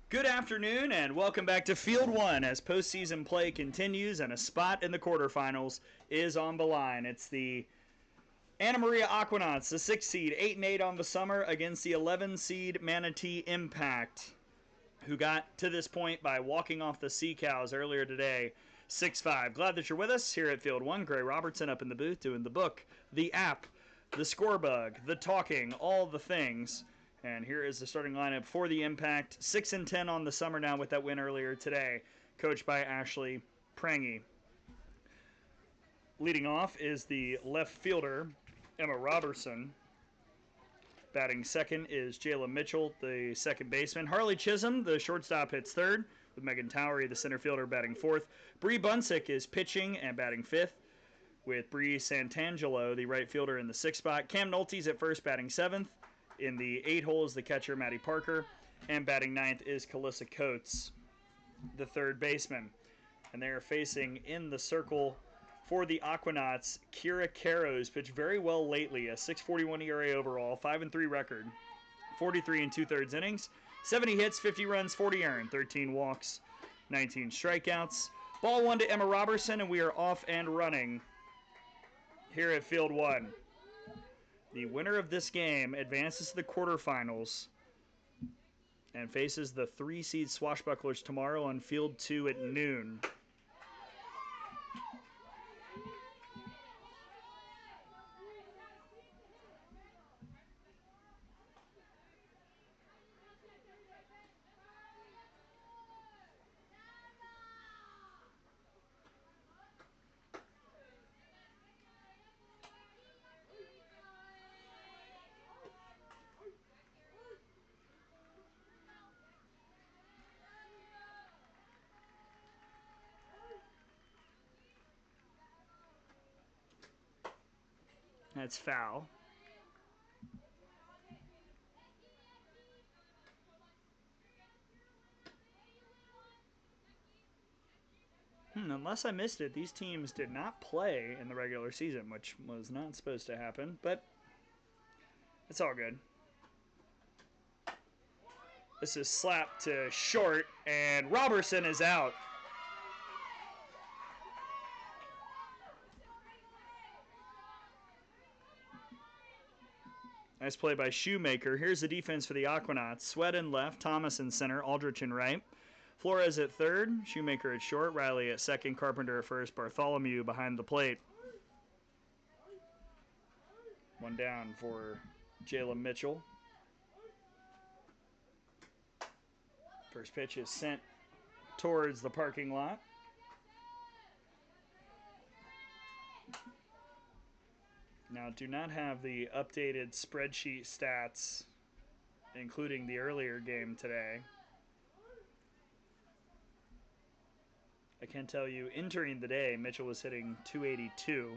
Good afternoon and welcome back to Field 1 as postseason play continues and a spot in the quarterfinals is on the line. It's the Anna Maria Aquanauts, the 6 seed, 8-8 on the summer against the 11 seed Manatee Impact, who got to this point by walking off the Sea Cows earlier today, 6-5. Glad that you're with us here at Field 1. Gray Robertson up in the booth doing the book, the app, the scorebug, the talking, all the things. And here is the starting lineup for the Impact. 6-10 on the summer now with that win earlier today, coached by Ashley Prangy. Leading off is the left fielder, Emma Robertson. Batting second is Jayla Mitchell, the second baseman. Harley Chisholm, the shortstop, hits third, with Megan Towery, the center fielder, batting fourth. Bree Bunsick is pitching and batting fifth, with Bree Santangelo, the right fielder, in the sixth spot. Cam Nolte's at first, batting seventh. In the 8 hole is the catcher, Maddie Parker. And batting ninth is Calissa Coates, the third baseman. And they are facing in the circle for the Aquanauts, Kira Caro, who's pitched very well lately. A 6.41 ERA overall, 5-3 record, 43 2/3 innings, 70 hits, 50 runs, 40 earned, 13 walks, 19 strikeouts. Ball one to Emma Robertson, and we are off and running here at Field 1. The winner of this game advances to the quarterfinals and faces the 3 seed Swashbucklers tomorrow on Field 2 at noon. That's foul. Unless I missed it, these teams did not play in the regular season, which was not supposed to happen, but it's all good. This is slapped to short, and Robertson is out. Nice play by Shoemaker. Here's the defense for the Aquanauts. Sweat in left, Thomas in center, Aldrich in right. Flores at third, Shoemaker at short, Riley at second, Carpenter at first, Bartholomew behind the plate. One down for Jayla Mitchell. First pitch is sent towards the parking lot. Now, do not have the updated spreadsheet stats, including the earlier game today. I can tell you, entering the day, Mitchell was hitting .282.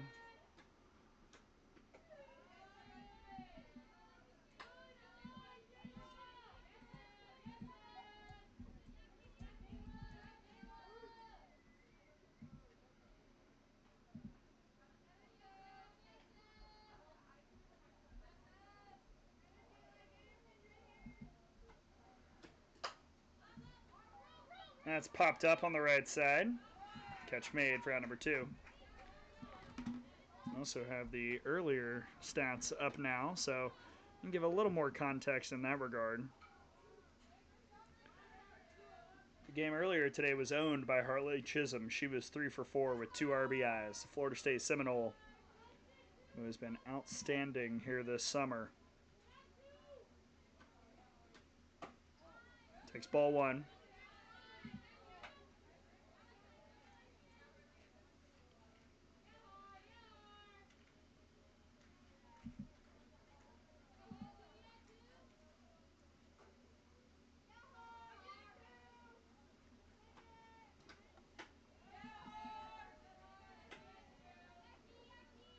That's popped up on the right side. Catch made for out number 2. Also have the earlier stats up now, so I can give a little more context in that regard. The game earlier today was owned by Harley Chisholm. She was 3 for 4 with 2 RBIs. The Florida State Seminole, who has been outstanding here this summer. Takes ball 1.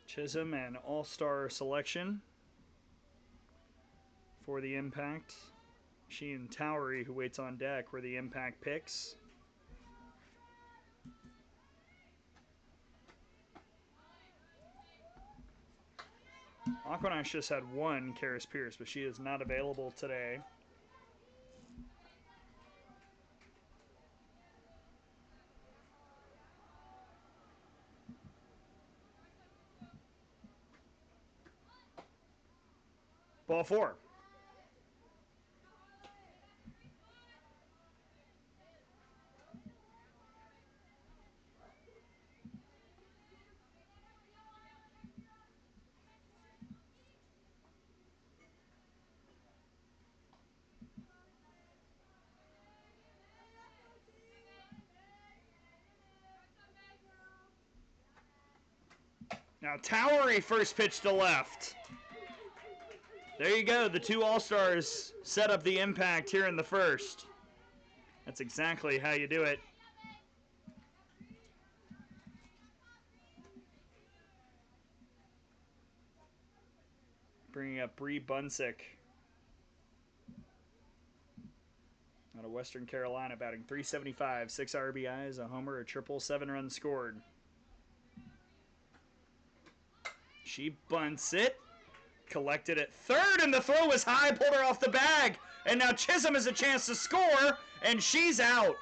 Chisholm, an all-star selection for the Impact. She and Towery, who waits on deck, were the Impact picks. Aquanauts just had one, Karis Pierce, but she is not available today. Ball 4. Now Towery first pitch to left. There you go. The two All-Stars set up the impact here in the first. That's exactly how you do it. Bringing up Bree Bunsick out of Western Carolina, batting .375, 6 RBIs, a homer, a triple, 7 runs scored. She bunts it, collected at third, and the throw was high, pulled her off the bag. And now Chisholm has a chance to score, and she's out.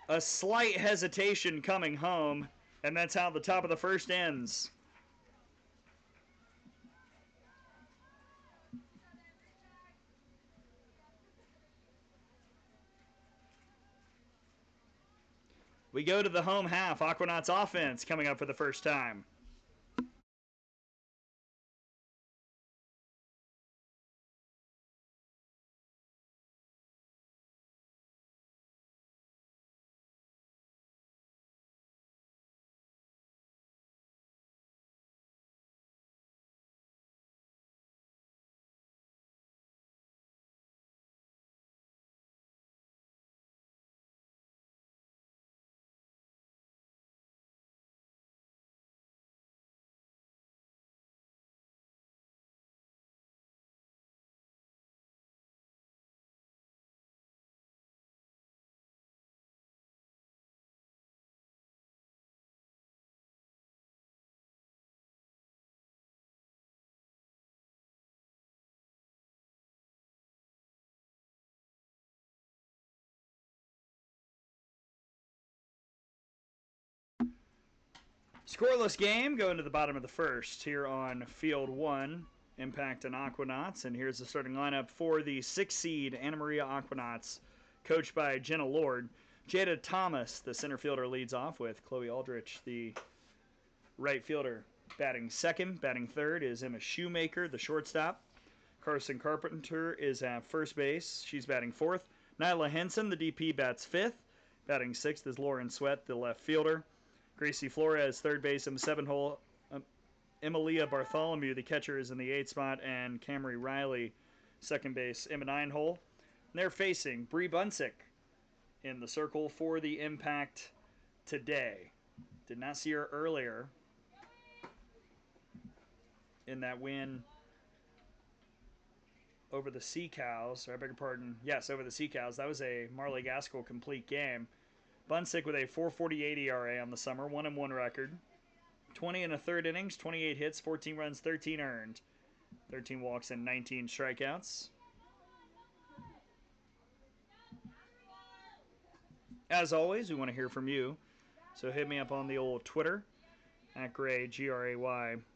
A slight hesitation coming home, and that's how the top of the first ends. We go to the home half. Aquanauts offense coming up for the first time. Scoreless game going to the bottom of the first here on Field 1. Impact and Aquanauts. And here's the starting lineup for the 6th seed Anna Maria Aquanauts, coached by Jenna Lord. Jada Thomas, the center fielder, leads off with Chloe Aldrich, the right fielder, batting second. Batting third is Emma Shoemaker, the shortstop. Carson Carpenter is at first base. She's batting fourth. Nyla Henson, the DP, bats fifth. Batting sixth is Lauren Sweat, the left fielder. Gracie Flores, third base in the 7-hole. Emilia Bartholomew, the catcher, is in the 8th spot. And Camry Riley, second base, in the 9-hole. They're facing Bree Bunsick in the circle for the Impact today. Did not see her earlier in that win over the Sea Cows. I beg your pardon. Yes, over the Sea Cows. That was a Marley Gaskell complete game. Bunsick with a 4.48 ERA on the summer, 1-1 record. 20 and a third innings, 28 hits, 14 runs, 13 earned. 13 walks and 19 strikeouts. As always, we want to hear from you. So hit me up on the old Twitter, at Gray, _Robertson.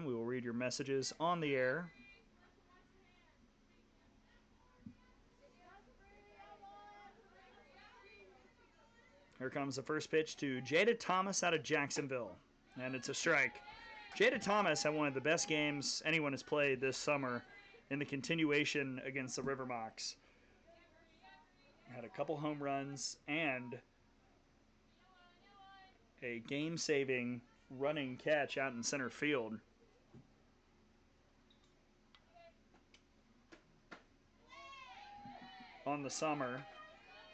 We will read your messages on the air. Here comes the first pitch to Jada Thomas out of Jacksonville, and it's a strike. Jada Thomas had one of the best games anyone has played this summer in the continuation against the Rivermocks. Had a couple home runs and a game-saving running catch out in center field. On the summer,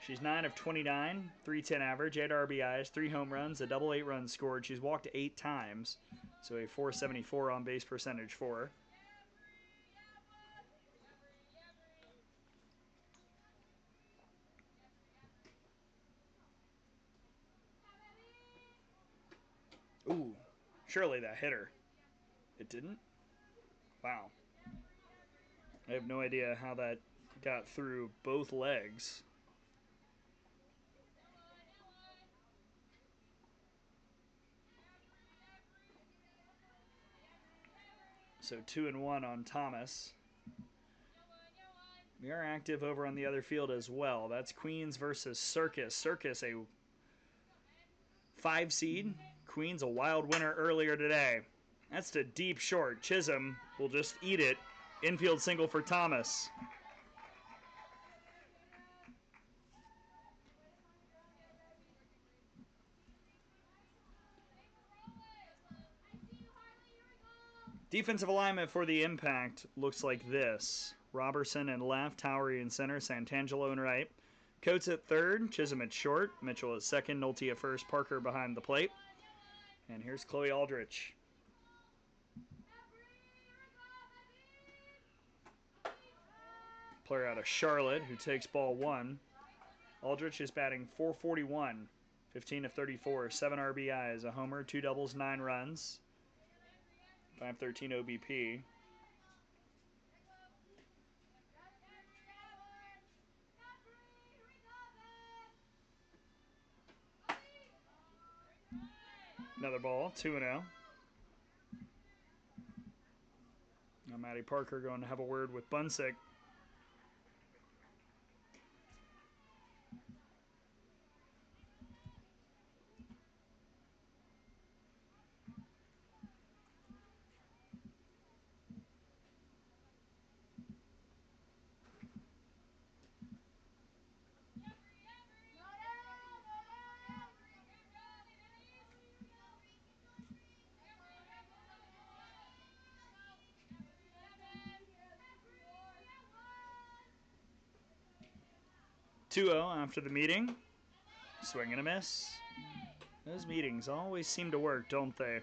she's 9 of 29, 310 average, 8 RBIs, 3 home runs, a double, 8 runs scored. She's walked 8 times, so a 474 on base percentage for her. Ooh, surely that hit her. It didn't? Wow. I have no idea how that got through both legs. So 2-1 on Thomas. We are active over on the other field as well. That's Queens versus Circus. Circus, a 5 seed. Queens, a wild winner earlier today. That's to deep short. Chisholm will just eat it. Infield single for Thomas. Defensive alignment for the Impact looks like this. Robertson in left, Towery in center, Santangelo in right. Coates at third, Chisholm at short, Mitchell at second, Nolte at first, Parker behind the plate. And here's Chloe Aldrich. Player out of Charlotte who takes ball 1. Aldrich is batting .441, 15 of 34, 7 RBIs, a homer, 2 doubles, 9 runs, 513 OBP. Another ball, 2-0. Now Matty Parker going to have a word with Bunsick. After the meeting. Swing and a miss. Those meetings always seem to work, don't they? I'm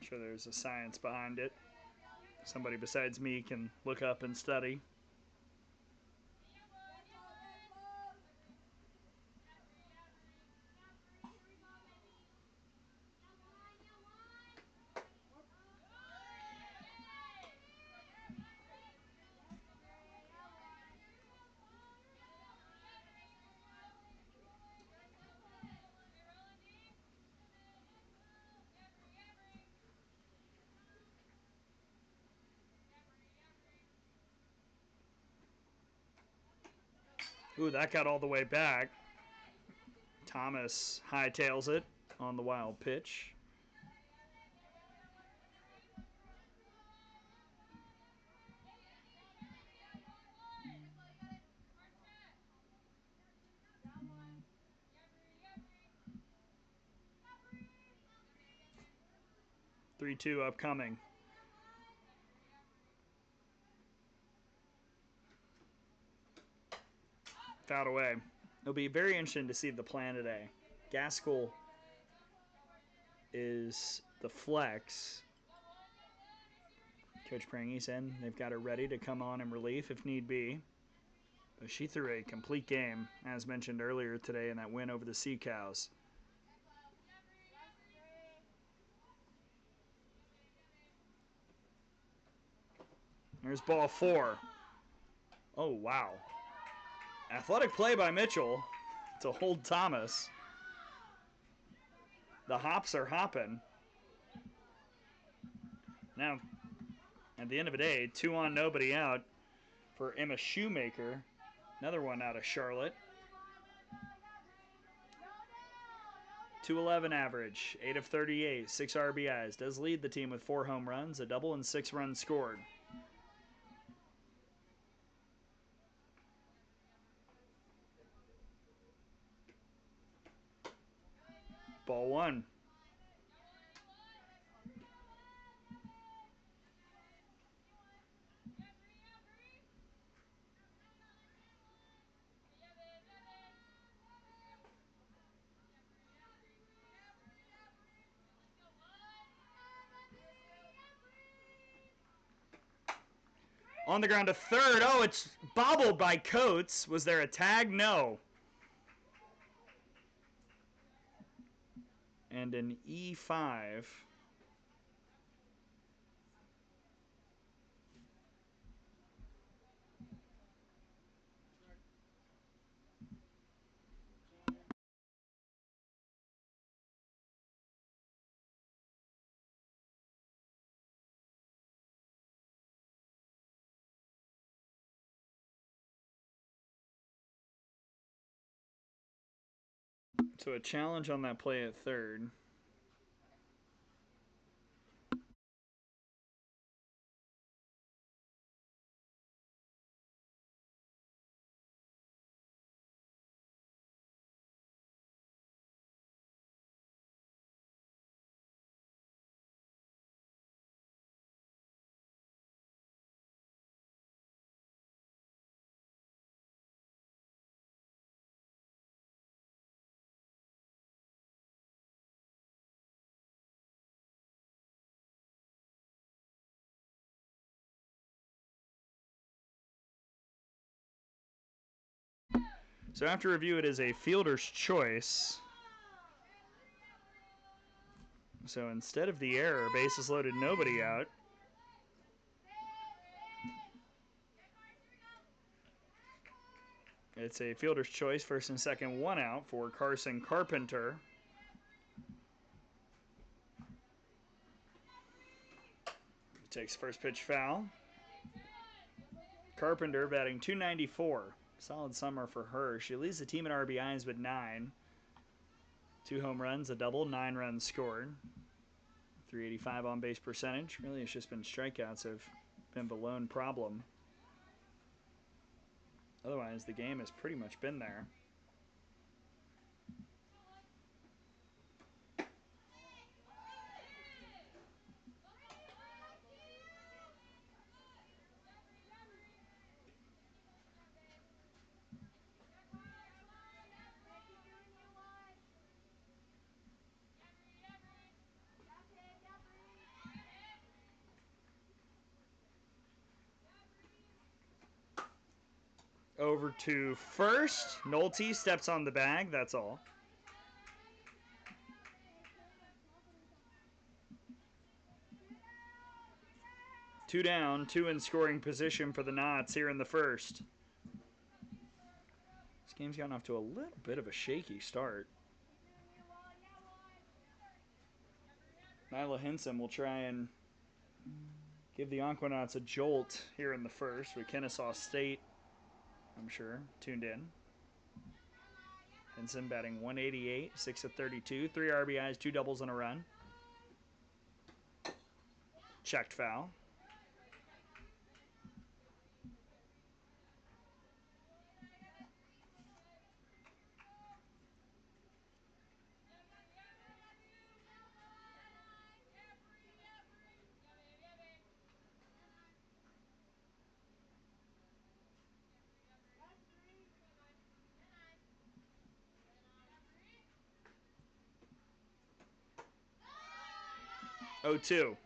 sure there's a science behind it. Somebody besides me can look up and study. Ooh, that got all the way back. Thomas hightails it on the wild pitch. Three-two upcoming. Fouled away. It'll be very interesting to see the plan today. Gaskell is the flex. Coach Prangy's in. They've got her ready to come on in relief if need be. But she threw a complete game, as mentioned earlier today, in that win over the Sea Cows. There's ball 4. Oh, wow. Athletic play by Mitchell to hold Thomas. The hops are hopping. Now, at the end of the day, 2 on, nobody out for Emma Shoemaker. Another one out of Charlotte. 211 average, 8 of 38, 6 RBIs. Does lead the team with 4 home runs, a double, and 6 runs scored. Ball 1. On the ground to third. Oh, it's bobbled by Coates. Was there a tag? No. And an E5. So a challenge on that play at third. So after review, it is a fielder's choice. So instead of the error, bases loaded, nobody out. It's a fielder's choice, first and second, one out for Carson Carpenter. He takes first pitch foul. Carpenter batting .294. Solid summer for her. She leads the team in RBIs with 9. 2 home runs, a double, 9 runs scored. .385 on base percentage. Really, it's just been strikeouts have been the lone problem. Otherwise, the game has pretty much been there. Over to first. Nolte steps on the bag, that's all. Two down, 2 in scoring position for the Knots here in the first. This game's gotten off to a little bit of a shaky start. Nyla Henson will try and give the Aquanauts a jolt here in the first. With Kennesaw State, I'm sure, tuned in. Henson batting .188, 6 of 32, 3 RBIs, 2 doubles and a run. Checked foul. Oh, 2.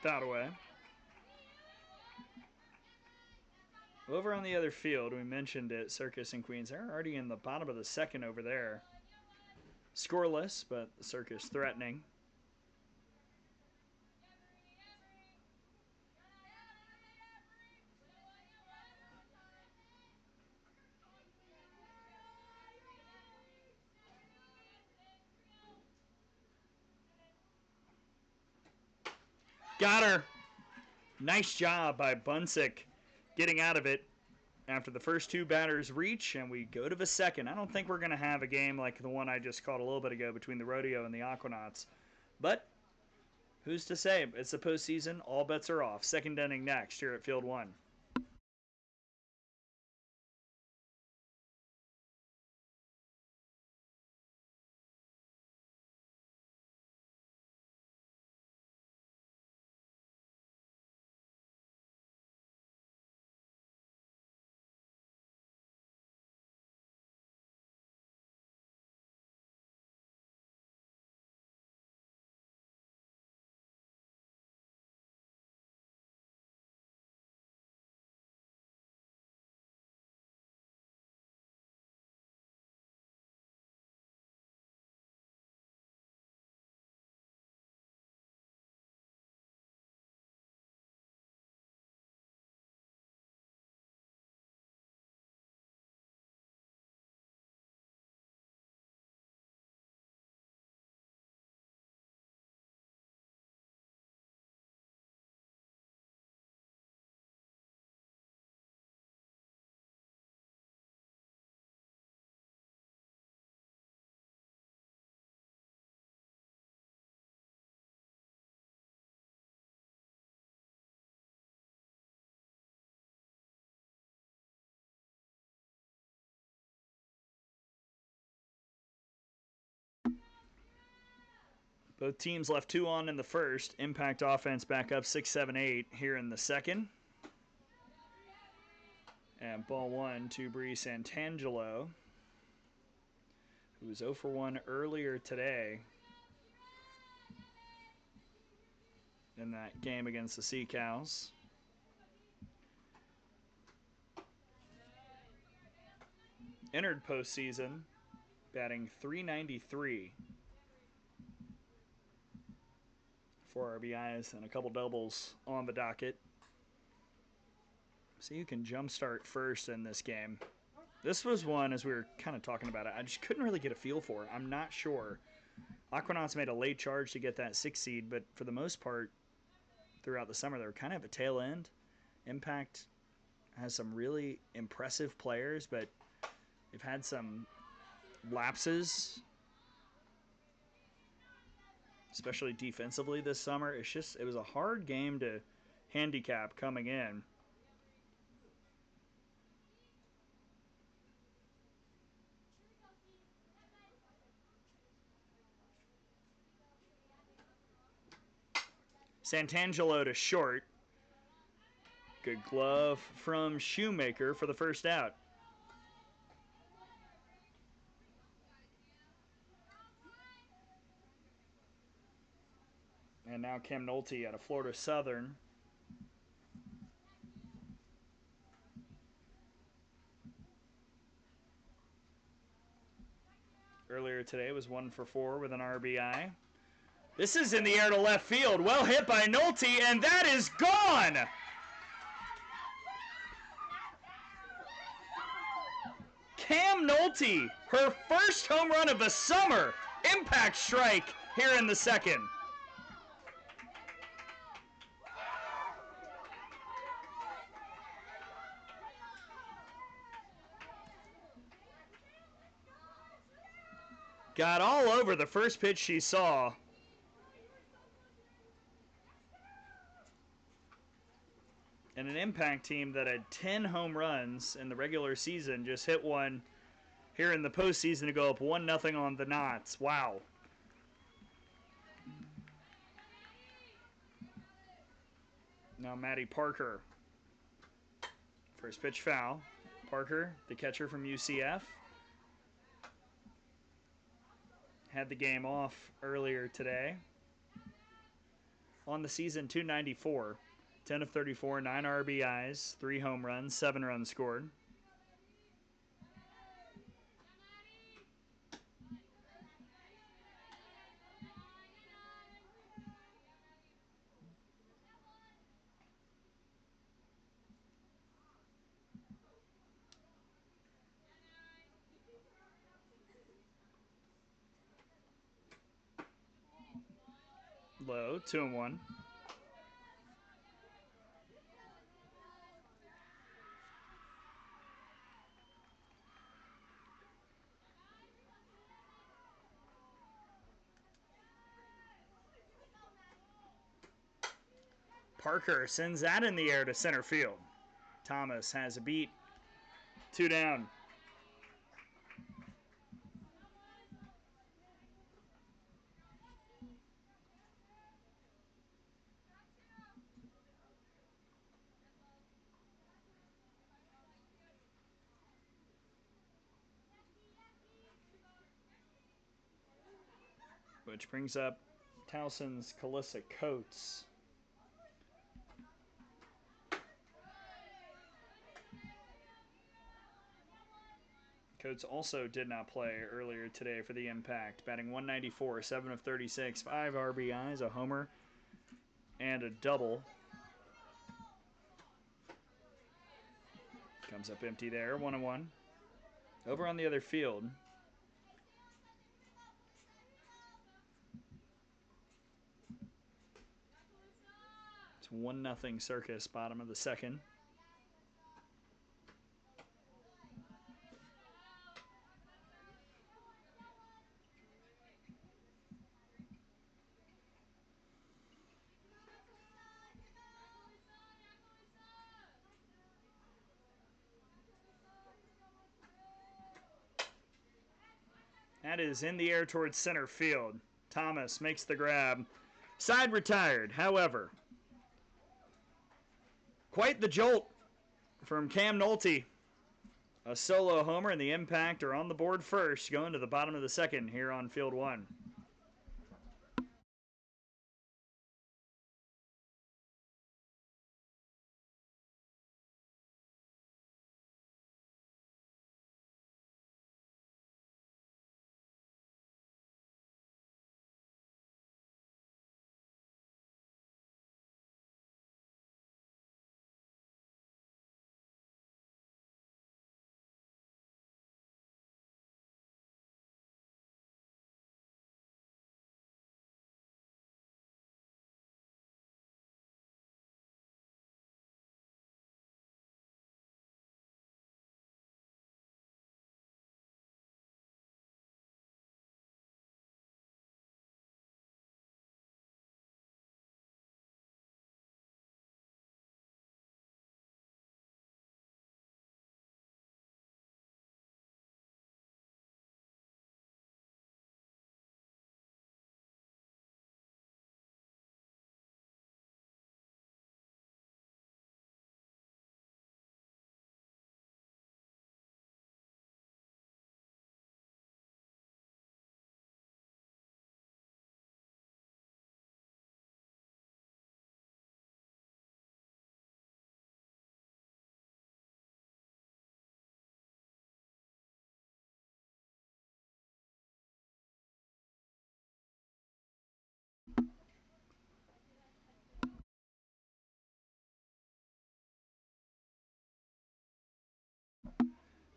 Fouled away. Over on the other field, we mentioned it, Circus and Queens. They're already in the bottom of the second over there. Scoreless, but the Circus threatening. Got her. Nice job by Bunsick getting out of it after the first 2 batters reach, and we go to the second. I don't think we're going to have a game like the one I just called a little bit ago between the Rodeo and the Aquanauts. But who's to say? It's the postseason. All bets are off. Second inning next here at Field 1. Both teams left 2 on in the first. Impact offense back up 6-7-8 here in the second. And ball 1 to Bree Santangelo, who was 0 for 1 earlier today in that game against the Sea Cows. Entered postseason, batting .393. 4 RBIs and a couple doubles on the docket. So you can jumpstart first in this game. This was one, as we were kind of talking about it, I just couldn't really get a feel for. I'm not sure. Aquanauts made a late charge to get that 6th seed, but for the most part, throughout the summer, they were kind of a tail end. Impact has some really impressive players, but they've had some lapses, especially defensively this summer. It was a hard game to handicap coming in. Santangelo to short. Good glove from Shoemaker for the first out. And now Cam Nolte out of Florida Southern. Earlier today was 1 for 4 with an RBI. This is in the air to left field. Well hit by Nolte, and that is gone! Cam Nolte, her first home run of the summer. Impact strike here in the second. Got all over the first pitch she saw. And an Impact team that had 10 home runs in the regular season just hit one here in the postseason to go up 1-0 on the Knots. Wow. Now Maddie Parker. First pitch foul. Parker, the catcher from UCF, had the game off earlier today. On the season, .294. 10 of 34, 9 RBIs, 3 home runs, 7 runs scored. Low, 2-1. Parker sends that in the air to center field. Thomas has a beat. 2 down. Which brings up Towson's Calissa Coates. Coates also did not play earlier today for the Impact, batting .194, 7 of 36, 5 RBIs, a homer, and a double. Comes up empty there, 1-1. Over on the other field, it's 1-0 Circus, bottom of the second. That is in the air towards center field. Thomas makes the grab. Side retired. However, quite the jolt from Cam Nolte. A solo homer and the impact are on the board first, going to the bottom of the second here on field one.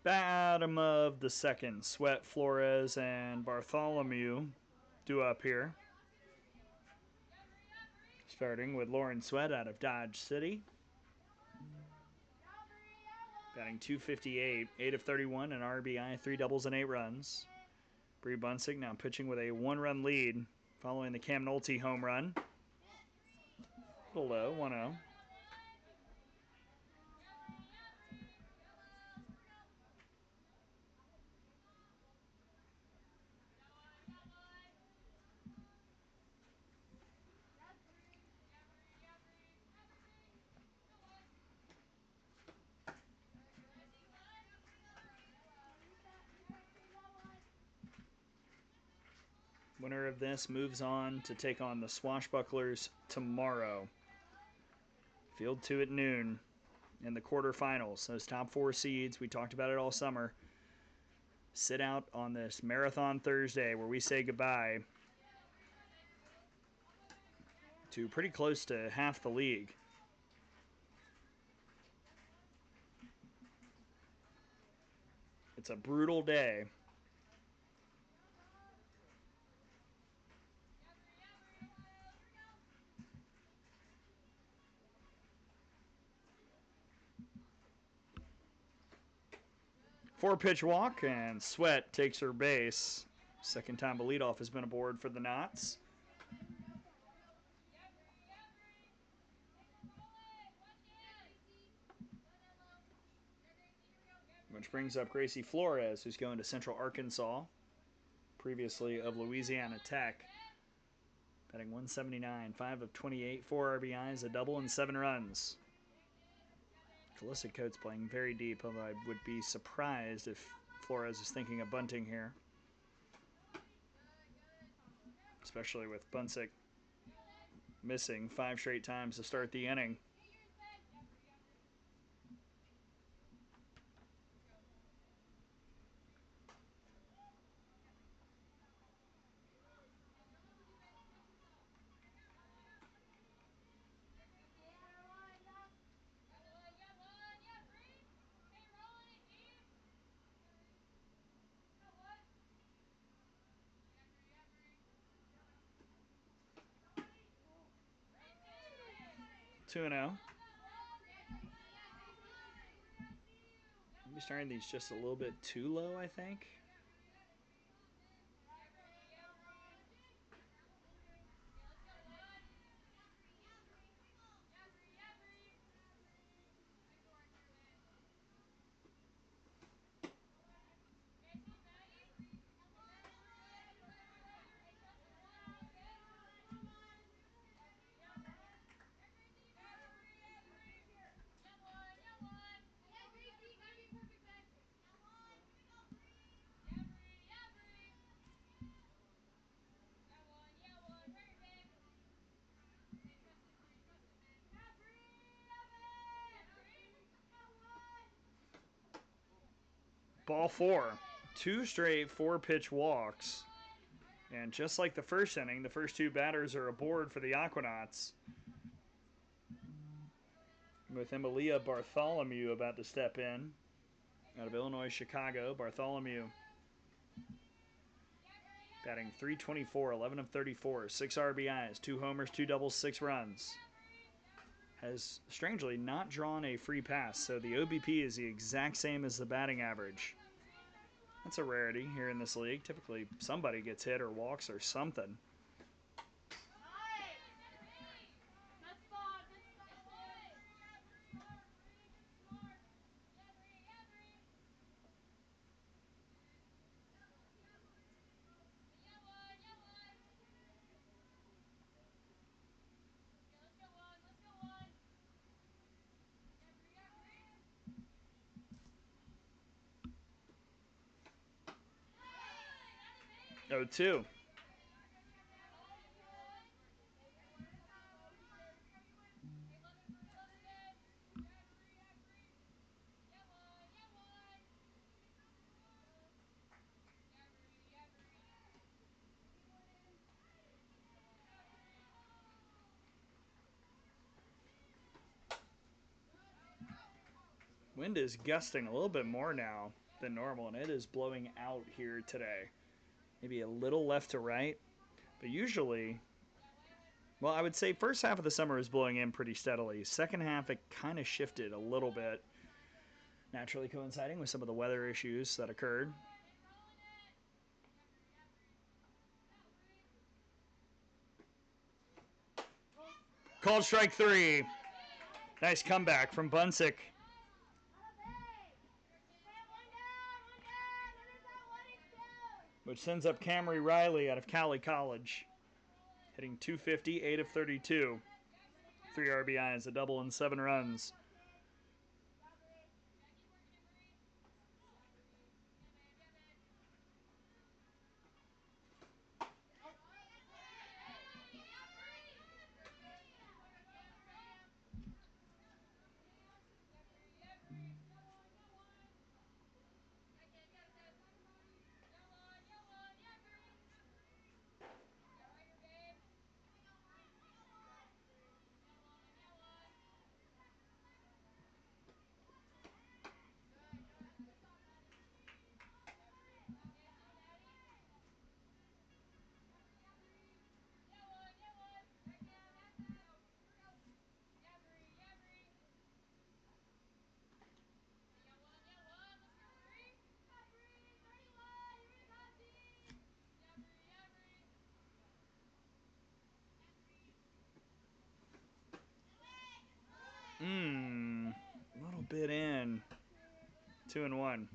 Bottom of the second. Sweat, Flores, and Bartholomew due up here. Starting with Lauren Sweat out of Dodge City. Batting .258, 8 of 31, an RBI, 3 doubles, and 8 runs. Bree Bunsig now pitching with a 1-run lead following the Cam Nolte home run. A little low, 1-0. Winner of this moves on to take on the Swashbucklers tomorrow. Field 2 at noon in the quarterfinals. Those top 4 seeds, we talked about it all summer, sit out on this Marathon Thursday where we say goodbye to pretty close to half the league. It's a brutal day. Four-pitch walk, and Sweat takes her base. Second time a leadoff has been aboard for the Knots. Which brings up Gracie Flores, who's going to Central Arkansas, previously of Louisiana Tech. Batting .179, 5 of 28, 4 RBIs, a double, and 7 runs. Calissa Coates playing very deep, although I would be surprised if Flores is thinking of bunting here. Especially with Bunsik missing 5 straight times to start the inning. Two and 0. Maybe starting these just a little bit too low, I think. Ball four. Two straight four-pitch walks. And just like the first inning, the first two batters are aboard for the Aquanauts. With Emilia Bartholomew about to step in. Out of Illinois, Chicago, Bartholomew batting .324, 11 of 34, 6 RBIs, 2 homers, 2 doubles, 6 runs. Has strangely not drawn a free pass, so the OBP is the exact same as the batting average. That's a rarity here in this league. Typically, somebody gets hit or walks or something. Oh, 2. Wind is gusting a little bit more now than normal, and it is blowing out here today. Maybe a little left to right, but usually, well, I would say first half of the summer is blowing in pretty steadily. Second half, it kind of shifted a little bit, naturally coinciding with some of the weather issues that occurred. Called strike 3. Nice comeback from Bunsick. Which sends up Camry Riley out of Cali College. Hitting .250, 8 of 32. 3 RBIs, a double, and 7 runs. A little bit in. 2-1.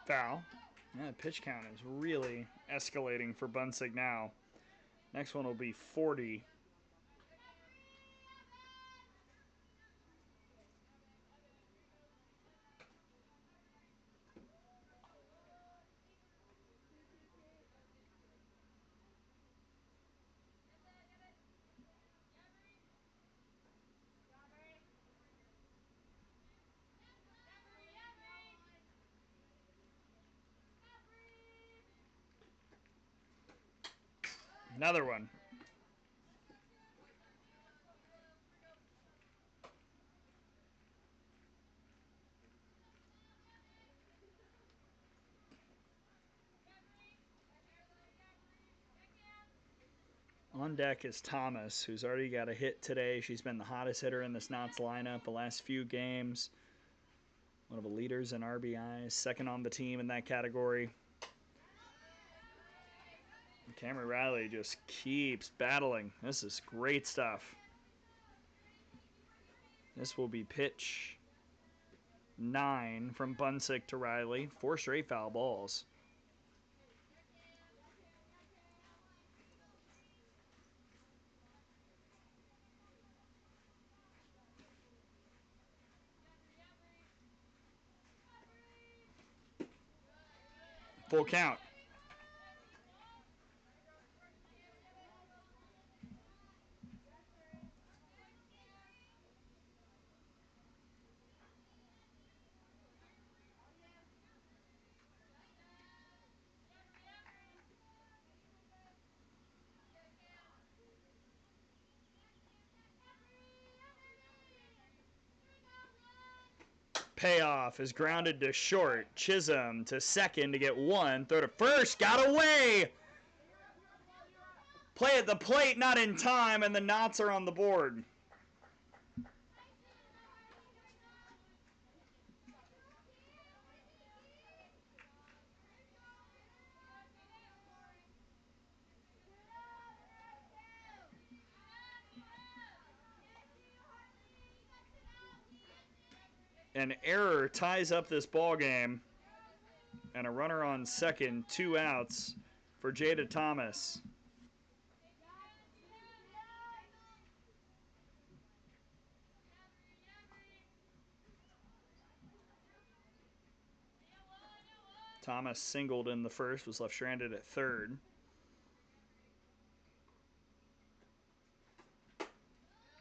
Foul. Yeah, the pitch count is really escalating for Bunsig now. Next one will be 40. Another one. On deck is Thomas, who's already got a hit today. She's been the hottest hitter in this Knots lineup the last few games. One of the leaders in RBIs, second on the team in that category. Cameron Riley just keeps battling. This is great stuff. This will be pitch 9 from Bunsick to Riley. 4 straight foul balls. Full count. Payoff is grounded to short. Chisholm to second to get 1. Throw to first. Got away. Play at the plate, not in time, and the Knots are on the board. An error ties up this ball game, and a runner on second, 2 outs for Jada Thomas. Thomas singled in the first, was left stranded at third.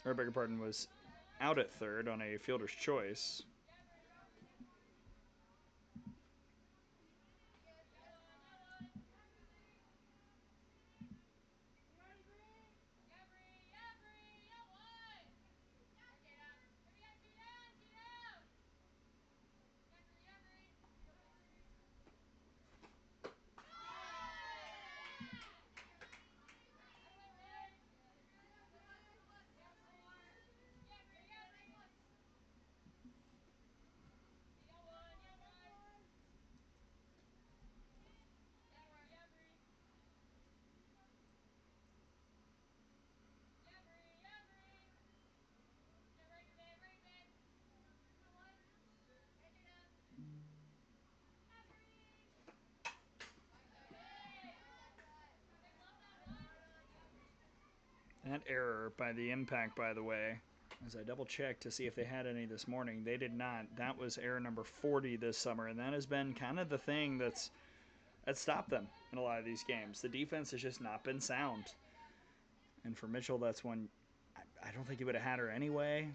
Or, beg your pardon, was out at third on a fielder's choice. That error by the impact, by the way, as I double checked to see if they had any this morning, they did not. That was error number 40 this summer, and that has been kind of the thing that's stopped them in a lot of these games. The defense has just not been sound. And for Mitchell, that's one I don't think he would have had her anyway.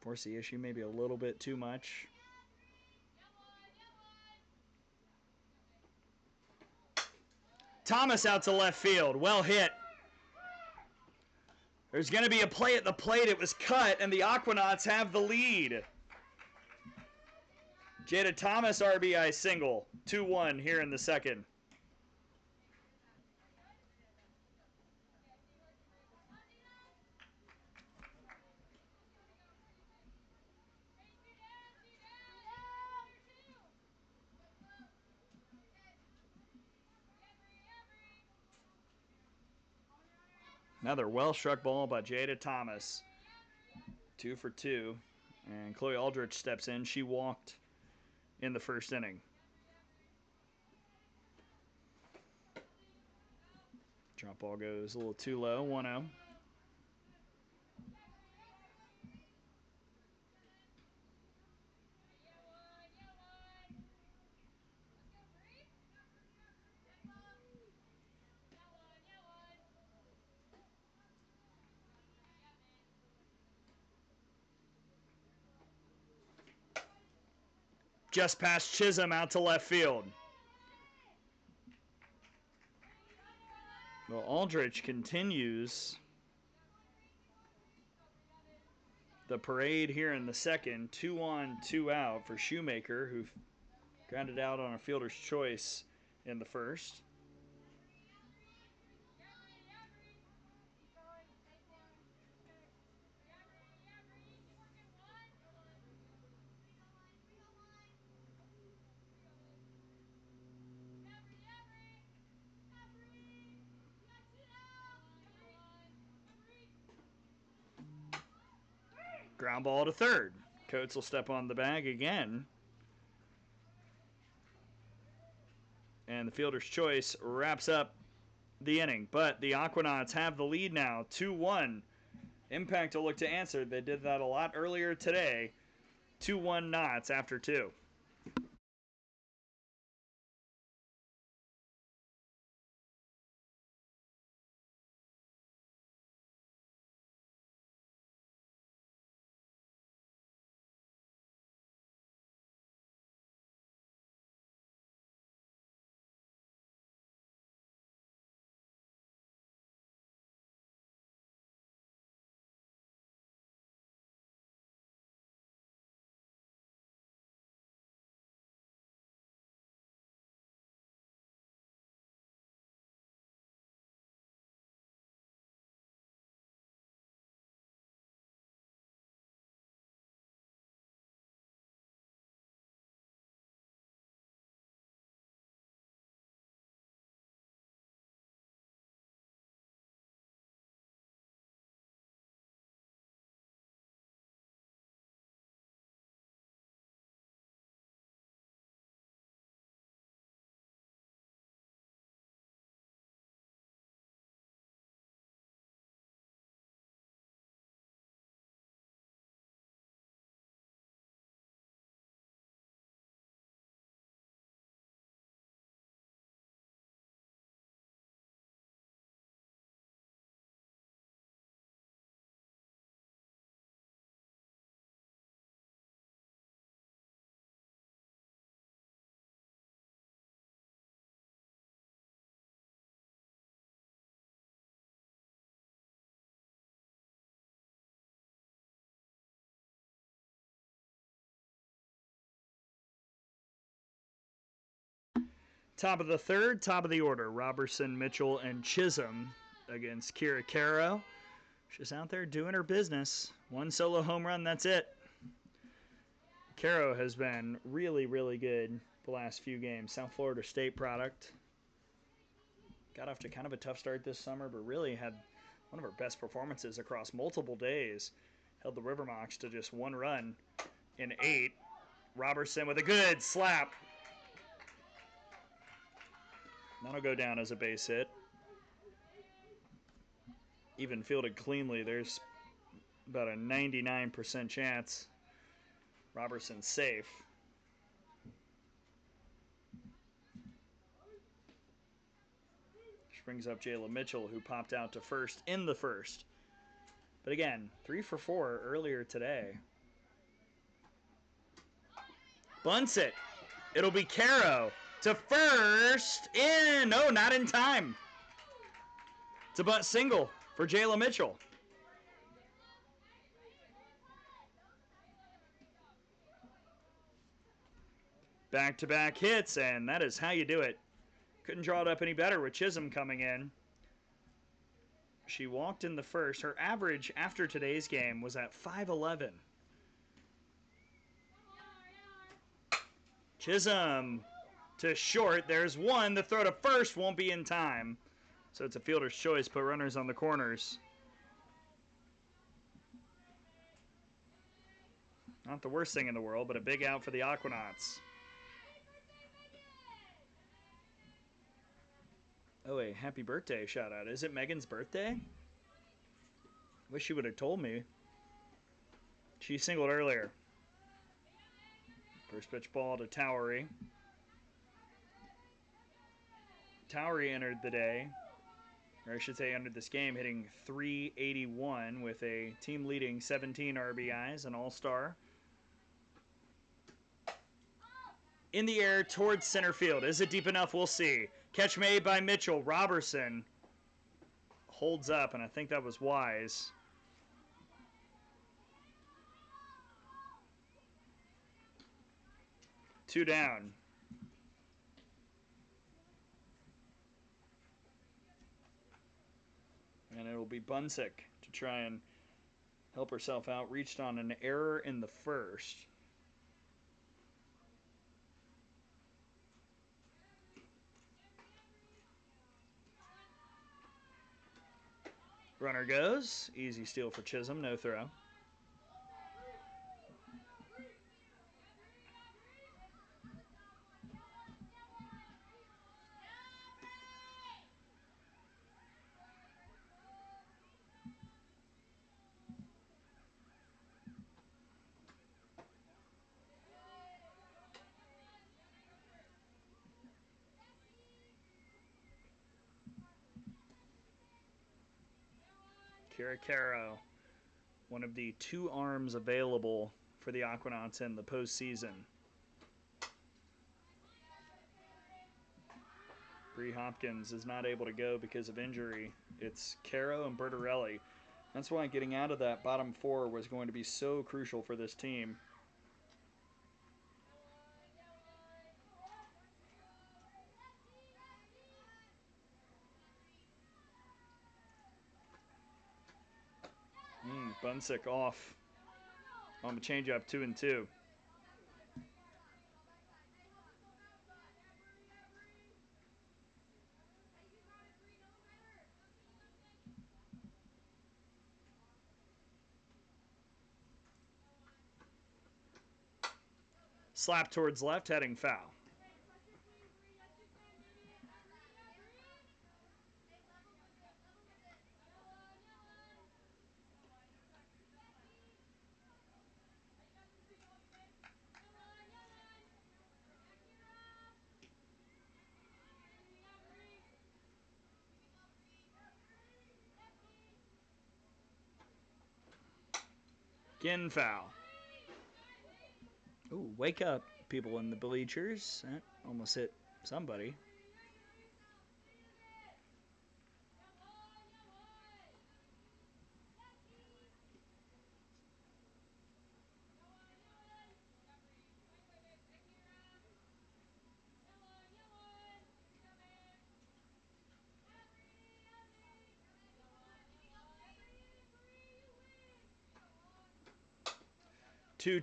Force the issue maybe a little bit too much. Thomas out to left field. Well hit. There's going to be a play at the plate. It was cut, and the Aquanauts have the lead. Jada Thomas RBI single. 2-1 here in the second. Another well-struck ball by Jada Thomas. 2 for 2. And Chloe Aldrich steps in. She walked in the first inning. Drop ball goes a little too low. 1-0. Just past Chisholm out to left field. Well, Aldrich continues the parade here in the second. 2 on, 2 out for Shoemaker, who grounded out on a fielder's choice in the first. Ground ball to third. Coates will step on the bag again. And the fielder's choice wraps up the inning. But the Aquanauts have the lead now, 2-1. Impact will look to answer. They did that a lot earlier today. 2-1 Knots after 2. Top of the third, top of the order. Robertson, Mitchell, and Chisholm against Kira Caro. She's out there doing her business. 1 solo home run, that's it. Caro has been really, really good the last few games. South Florida State product. Got off to kind of a tough start this summer, but really had one of her best performances across multiple days. Held the Rivermocks to just 1 run in 8. Robertson with a good slap. That'll go down as a base hit. Even fielded cleanly, there's about a 99% chance Robertson's safe. Which brings up Jayla Mitchell, who popped out to first in the first. But again, 3 for 4 earlier today. Bunts it. It'll be Caro to first. In. No, not in time. It's a bunt single for Jayla Mitchell. Back-to-back hits, and that is how you do it. Couldn't draw it up any better with Chisholm coming in. She walked in the first. Her average after today's game was at 5'11". Chisholm to short. There's one. The throw to first won't be in time. So it's a fielder's choice. Put runners on the corners. Not the worst thing in the world, but a big out for the Aquanauts. Oh, a happy birthday shout out. Is it Megan's birthday? Wish she would have told me. She singled earlier. First pitch ball to Towery. Towery entered the day, or I should say entered this game, hitting .381 with a team-leading 17 RBIs, an all-star. In the air towards center field. Is it deep enough? We'll see. Catch made by Mitchell. Robertson holds up, and I think that was wise. Two down. And it'll be Bunsick to try and help herself out. Reached on an error in the first. Runner goes. Easy steal for Chisholm. No throw. Kira Caro, one of the two arms available for the Aquanauts in the postseason. Bree Hopkins is not able to go because of injury. It's Caro and Bertarelli. That's why getting out of that bottom four was going to be so crucial for this team. Bunsick off on the changeup, 2-2. Slap towards left, heading foul. Again, foul. Ooh, wake up, people in the bleachers. That almost hit somebody.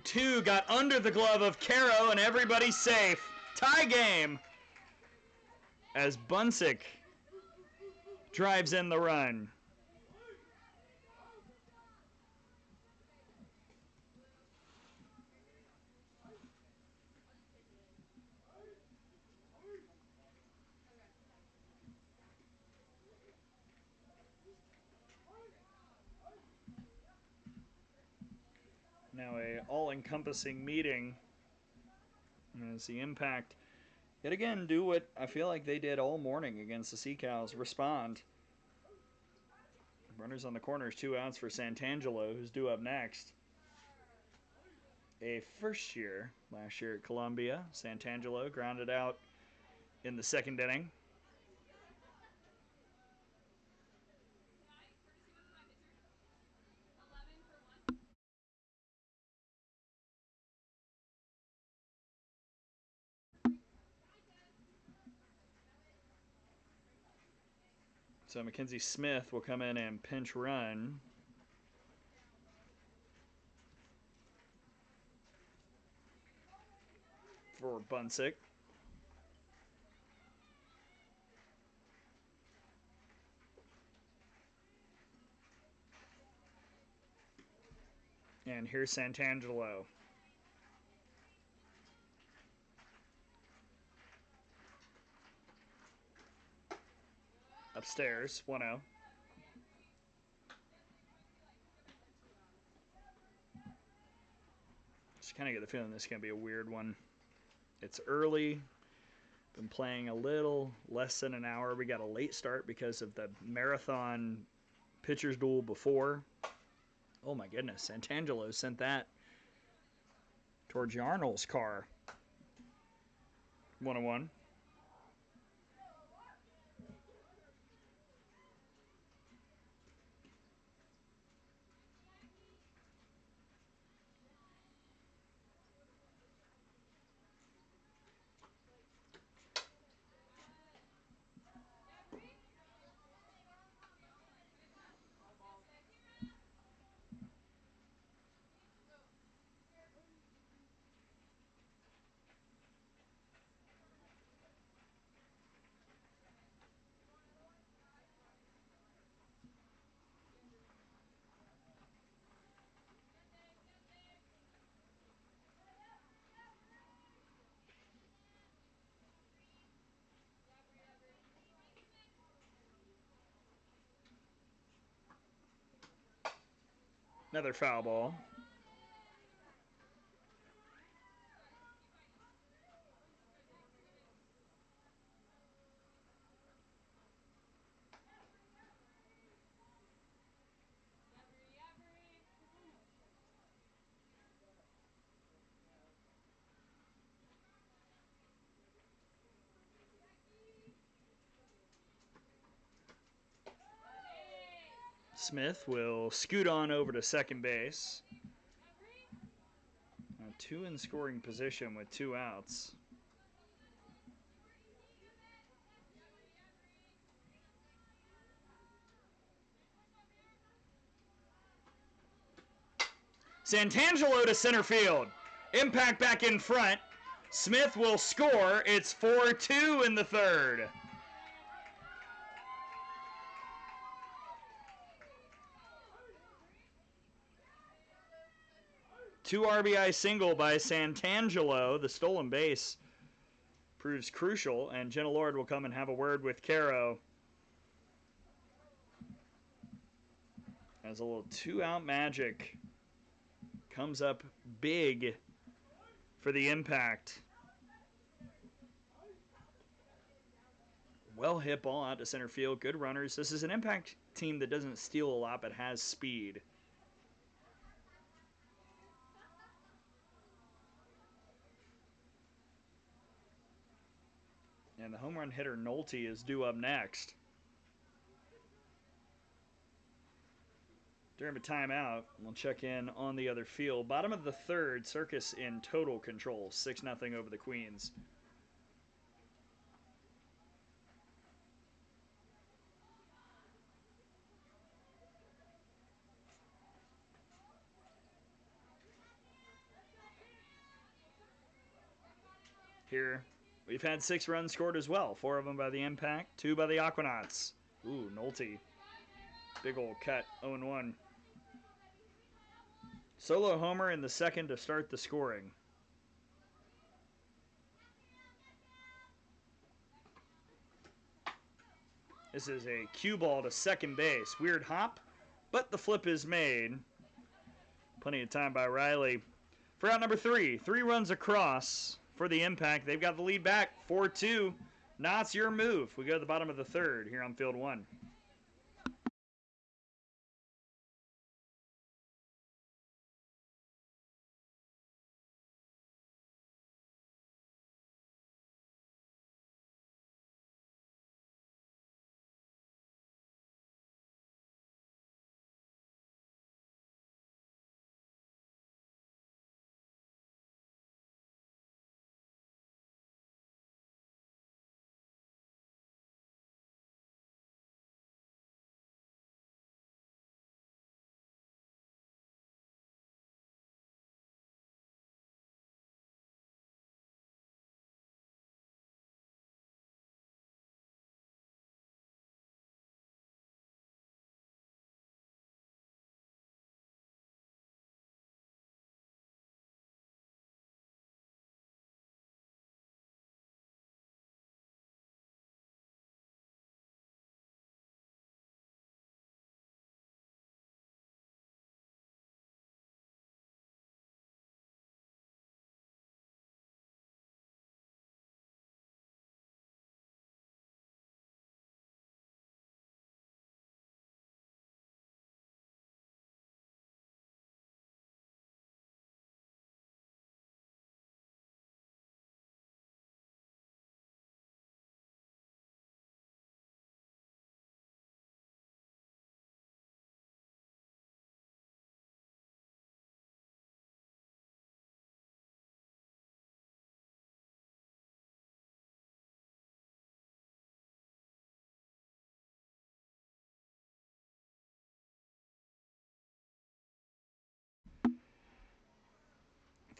Two got under the glove of Caro, and everybody's safe. Tie game as Bunsick drives in the run. Now a all-encompassing meeting as the Impact yet again do what I feel like they did all morning against the Sea Cows, respond. Runners on the corners, 2 outs for Santangelo, who's due up next. A first year last year at Columbia. Santangelo grounded out in the second inning. So Mackenzie Smith will come in and pinch run. For Bunsick. And here's Santangelo. Upstairs, 1-0. Just kind of get the feeling this is going to be a weird one. It's early. Been playing a little less than an hour. We got a late start because of the marathon pitcher's duel before. Oh my goodness, Santangelo sent that towards Yarnell's car. 1-1. Another foul ball. Smith will scoot on over to second base. Now 2 in scoring position with 2 outs. Santangelo to center field. Impact back in front. Smith will score. It's 4-2 in the third. Two RBI single by Santangelo. The stolen base proves crucial, and Jenna Lord will come and have a word with Caro. As a little 2-out magic comes up big for the Impact. Well hit ball out to center field. Good runners. This is an Impact team that doesn't steal a lot but has speed. And the home run hitter Nolte is due up next. During a timeout, we'll check in on the other field. Bottom of the third, Circus in total control, 6-0 over the Queens. Here, we've had 6 runs scored as well. 4 of them by the Impact, 2 by the Aquanauts. Ooh, Nolte. Big old cut, 0-1. Solo homer in the second to start the scoring. This is a cue ball to second base. Weird hop, but the flip is made. Plenty of time by Riley. For out number 3, 3 runs across for the Impact. They've got the lead back, 4-2. Knott's your move. We go to the bottom of the third here on field 1.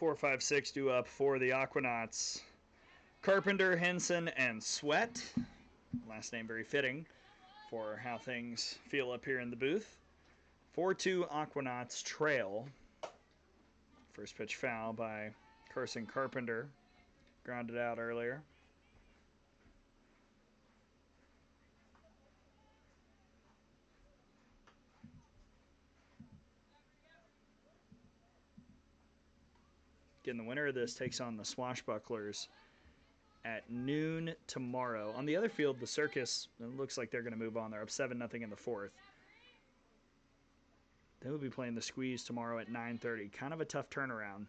Four, five, six due up for the Aquanauts. Carpenter, Henson, and Sweat. Last name very fitting for how things feel up here in the booth. 4-2 Aquanauts trail. First pitch foul by Carson Carpenter. Grounded out earlier. Again, the winner of this takes on the Swashbucklers at noon tomorrow. On the other field, the Circus, it looks like they're going to move on. They're up 7-0 in the fourth. They will be playing the Squeeze tomorrow at 9:30. Kind of a tough turnaround.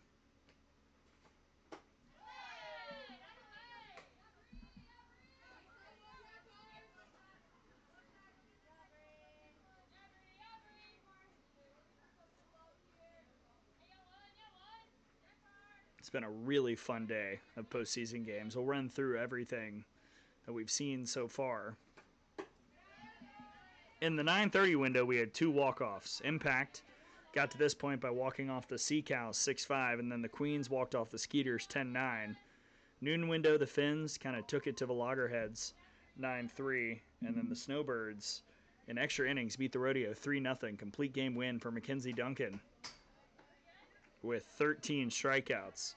It's been a really fun day of postseason games. We'll run through everything that we've seen so far. In the 9:30 window, we had 2 walk-offs. Impact got to this point by walking off the Sea Cows 6-5, and then the Queens walked off the Skeeters 10-9. Noon window, the Finns kind of took it to the Loggerheads 9-3, and then the Snowbirds in extra innings beat the Rodeo 3-0. Complete game win for Mackenzie Duncan with 13 strikeouts.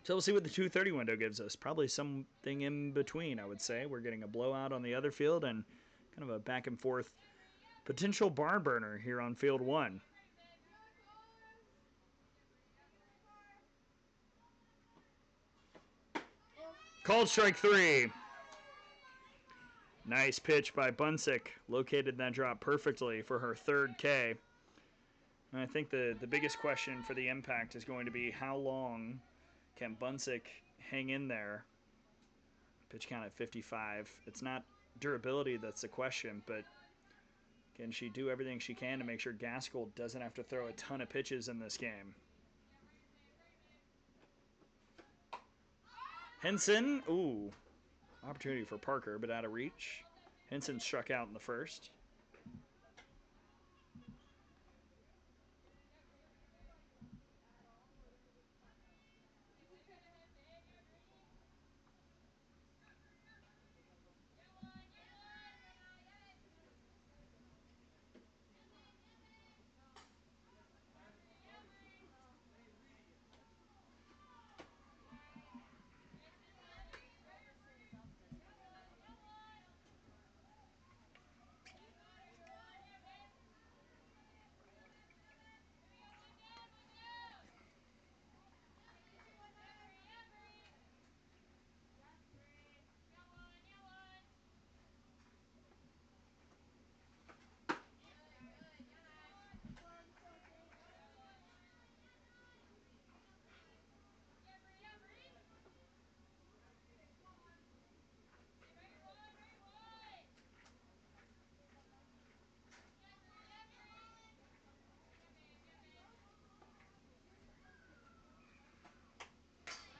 So we'll see what the 2:30 window gives us. Probably something in between, I would say. We're getting a blowout on the other field and kind of a back and forth potential barn burner here on field 1. Called strike 3. Nice pitch by Bunsick. Located that drop perfectly for her 3rd K. And I think the biggest question for the Impact is going to be how long can Bunsick hang in there? Pitch count at 55. It's not durability that's the question, but can she do everything she can to make sure Gaskell doesn't have to throw a ton of pitches in this game? Henson, ooh, opportunity for Parker, but out of reach. Henson struck out in the first.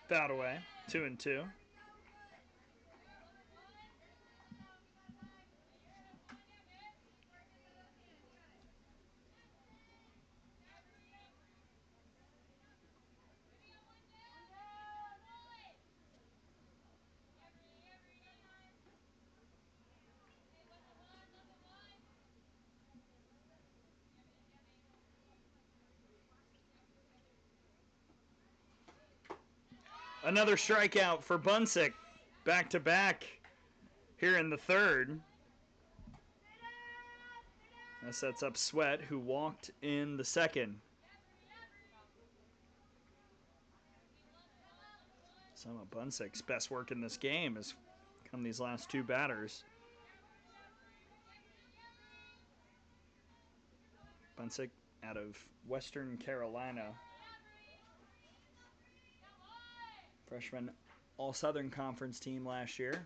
Fouled away, 2-2. Another strikeout for Bunsick. Back to back here in the third. That sets up Sweat, who walked in the second. Some of Bunsick's best work in this game has come these last 2 batters. Bunsick out of Western Carolina. Freshman All-Southern Conference team last year.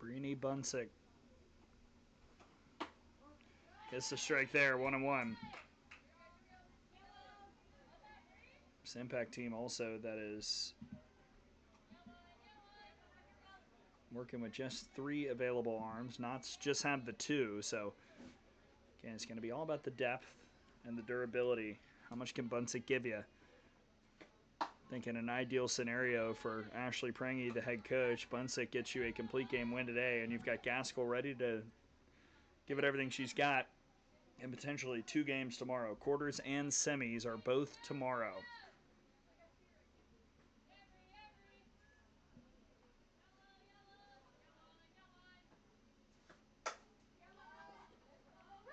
Brini Bunsick gets the strike there, 1-1. This Impact team also that is working with just 3 available arms. Knots just have the 2, so again, it's going to be all about the depth and the durability. How much can Bunsick give you? I think in an ideal scenario for Ashley Prangy, the head coach, Bunsick gets you a complete game win today, and you've got Gaskell ready to give it everything she's got, and potentially 2 games tomorrow. Quarters and semis are both tomorrow.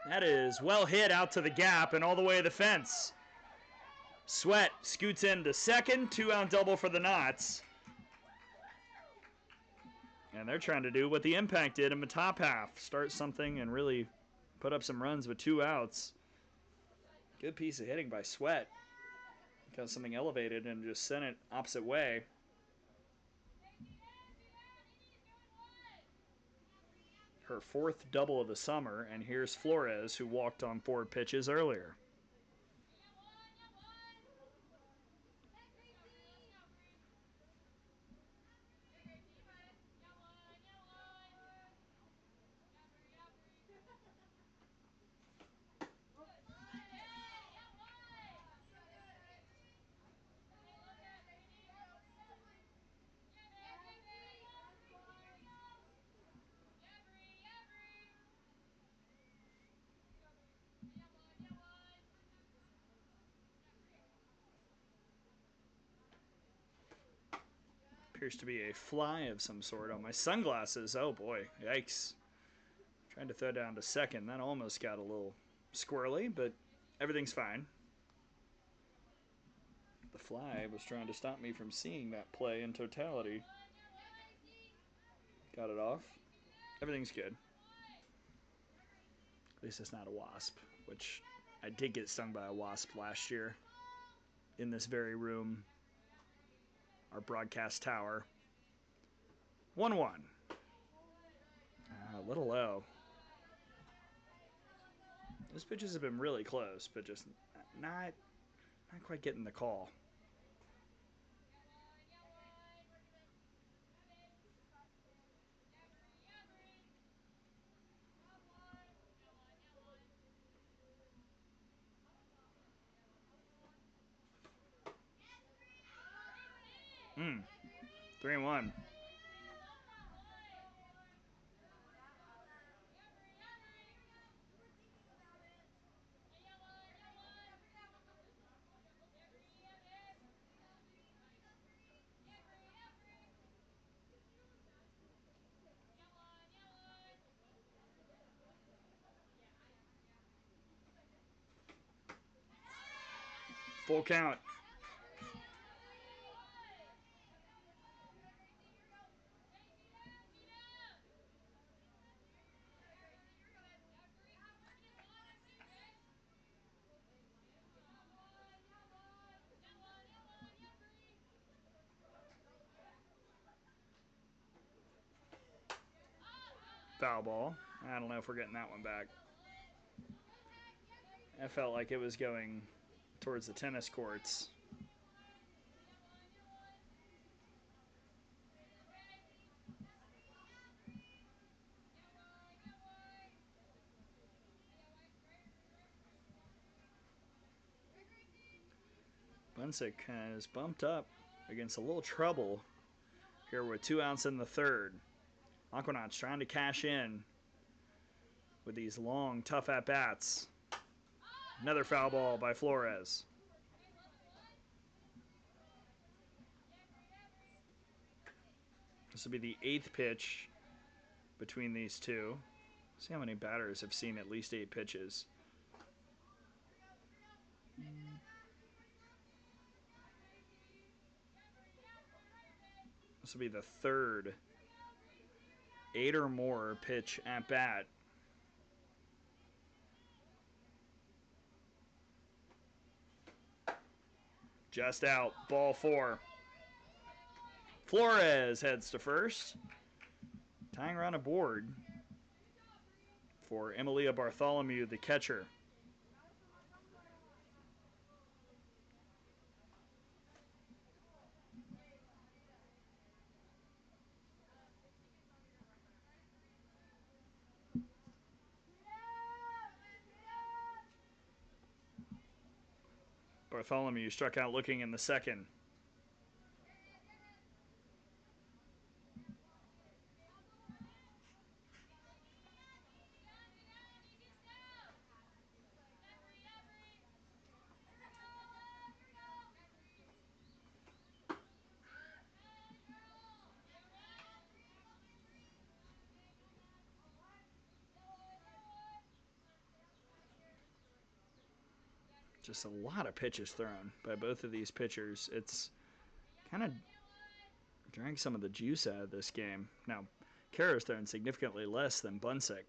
That is well hit out to the gap and all the way to the fence. Sweat scoots into second, 2-out double for the Knots. And they're trying to do what the Impact did in the top half. Start something and really put up some runs with 2 outs. Good piece of hitting by Sweat. Got something elevated and just sent it opposite way. Her 4th double of the summer, and here's Flores, who walked on 4 pitches earlier. Appears to be a fly of some sort on my sunglasses. Oh boy, yikes. Trying to throw down to second. That almost got a little squirrely, but everything's fine. The fly was trying to stop me from seeing that play in totality. Got it off. Everything's good. At least it's not a wasp, which I did get stung by a wasp last year in this very room, our broadcast tower. 1-1. A little low. Those pitches have been really close, but just not quite getting the call. Hmm. 3-1. Full count. Foul ball. I don't know if we're getting that one back. I felt like it was going towards the tennis courts. Bunsick has bumped up against a little trouble here with 2 outs in the 3rd. Aquanauts trying to cash in with these long, tough at-bats. Another foul ball by Flores. This will be the 8th pitch between these two. See how many batters have seen at least 8 pitches. This will be the 3rd 8 or more pitch at bat. Just out, ball 4. Flores heads to first. Tying around a board for Emilia Bartholomew, the catcher. Bartholomew struck out looking in the 2nd. Just a lot of pitches thrown by both of these pitchers. It's kind of drank some of the juice out of this game. Now, Kara's thrown significantly less than Bunsick.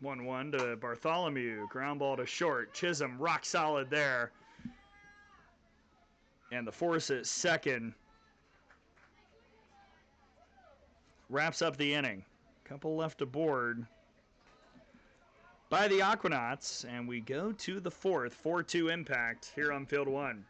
One to Bartholomew. Ground ball to short. Chisholm rock solid there. And the force at second wraps up the inning. Couple left aboard by the Aquanauts, and we go to the fourth. 4-2 impact here on field one.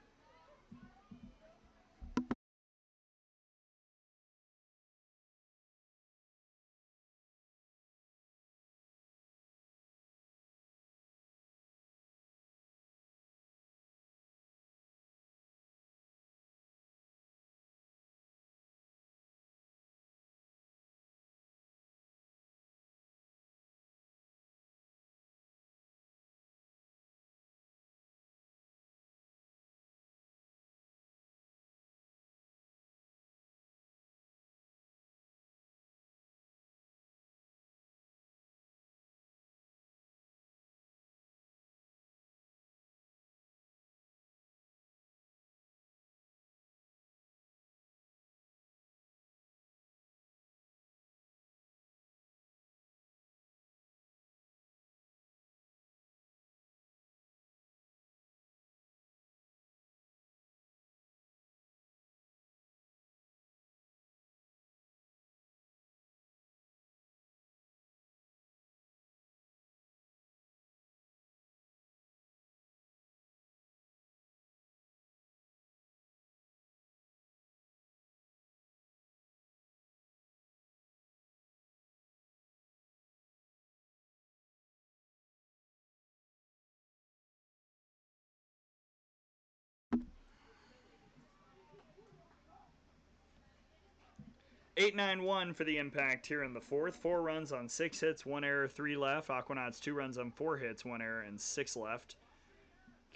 Eight 9-1 for the impact here in the fourth. 4 runs on 6 hits, 1 error, 3 left. Aquanauts 2 runs on 4 hits, 1 error, and 6 left.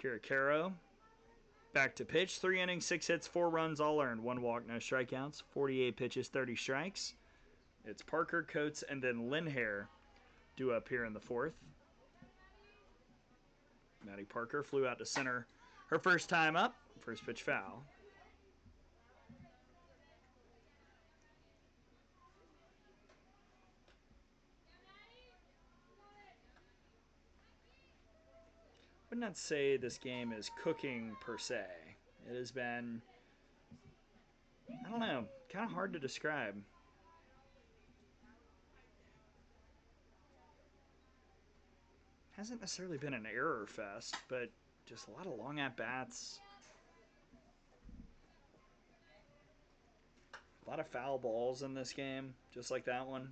Kira Caro back to pitch. 3 innings, 6 hits, 4 runs, all earned. 1 walk, no strikeouts. 48 pitches, 30 strikes. It's Parker, Coates, and then Linhair due up here in the fourth. Maddie Parker flew out to center her first time up. First pitch foul. Would not say this game is cooking per se. It has been, I don't know, kind of hard to describe. Hasn't necessarily been an error fest, but just a lot of long at-bats. A lot of foul balls in this game, just like that one.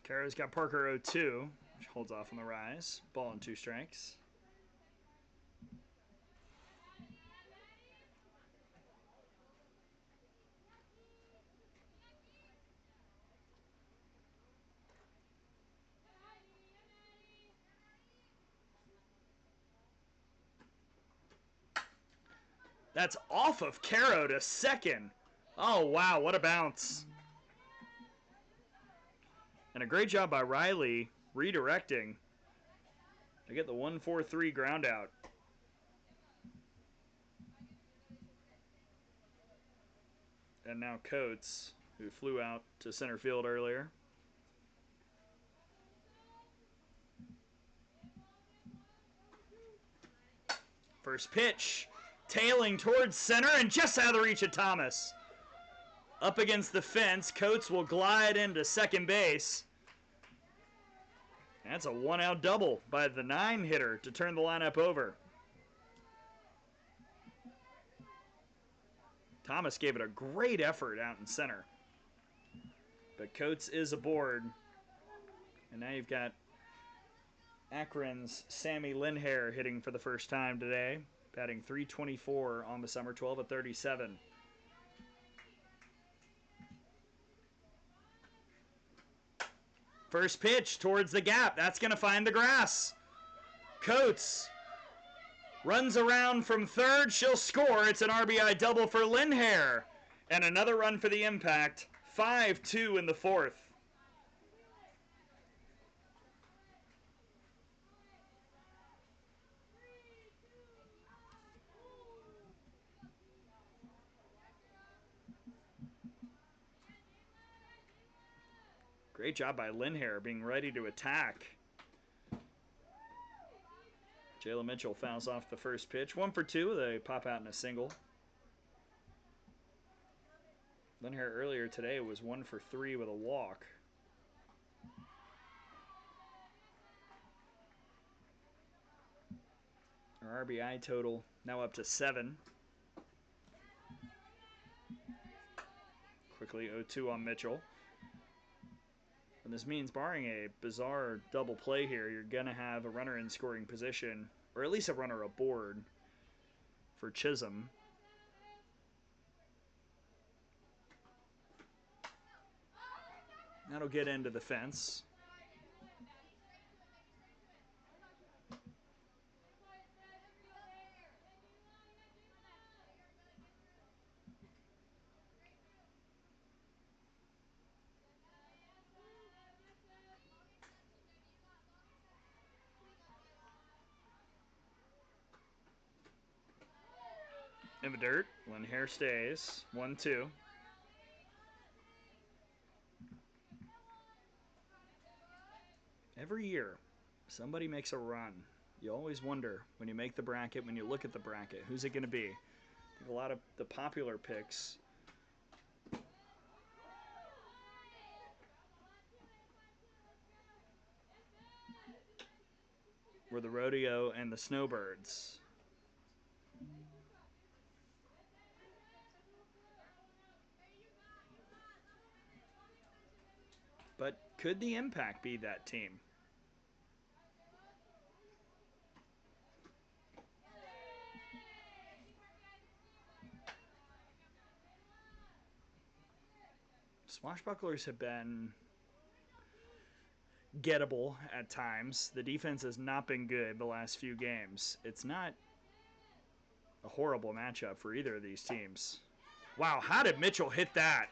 Caro's got Parker 0-2, which holds off on the rise. Ball and 2 strikes. That's off of Caro to second. Oh, wow, what a bounce. And a great job by Riley redirecting to get the 1-4-3 ground out. And now Coates, who flew out to center field earlier. First pitch, tailing towards center and just out of the reach of Thomas. Up against the fence, Coates will glide into second base. That's a 1-out double by the 9-hitter to turn the lineup over. Thomas gave it a great effort out in center. But Coates is aboard. And now you've got Akron's Sammy Linhair hitting for the first time today, batting .324 on the summer, 12 of 37. First pitch towards the gap. That's going to find the grass. Coates runs around from third. She'll score. It's an RBI double for Linhair. And another run for the Impact. 5-2 in the fourth. Great job by Linhair being ready to attack. Jayla Mitchell fouls off the first pitch. 1 for 2. They pop out in a single. Linhair earlier today was 1 for 3 with a walk. Her RBI total now up to 7. Quickly 0-2 on Mitchell. And this means, barring a bizarre double play here, you're going to have a runner in scoring position, or at least a runner aboard for Chisholm. That'll get into the fence. In the dirt, Linhair stays. 1-2. Every year, somebody makes a run. You always wonder when you make the bracket, when you look at the bracket, who's it going to be? I think a lot of the popular picks were the Rodeo and the Snowbirds. But could the Impact be that team? Swashbucklers have been gettable at times. The defense has not been good the last few games. It's not a horrible matchup for either of these teams. Wow, how did Mitchell hit that?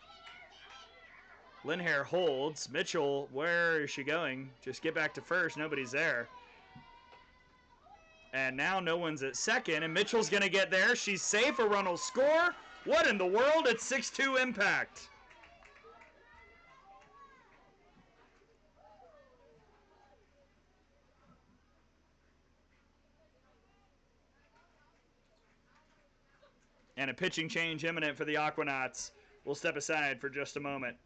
Linhair holds. Mitchell, where is she going? Just get back to first. Nobody's there. And now no one's at second, and Mitchell's going to get there. She's safe. A run will score. What in the world? It's 6-2 Impact. And a pitching change imminent for the Aquanauts. We'll step aside for just a moment.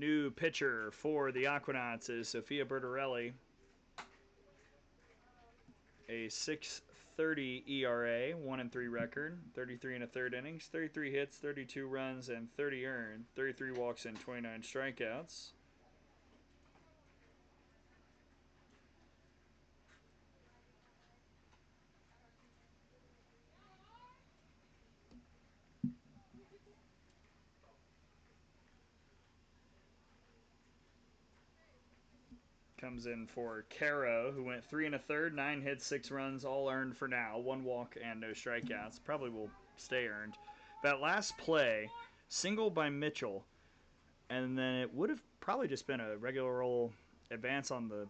New pitcher for the Aquanauts is Sophia Bertarelli. A 6.30 ERA, 1-3 record, 33 and a third innings, 33 hits, 32 runs, and 30 earned, 33 walks and 29 strikeouts. Comes in for Caro, who went 3 1/3, 9 hits, 6 runs, all earned for now. 1 walk and no strikeouts. Probably will stay earned. That last play, single by Mitchell, and then it would have probably just been a regular roll advance on the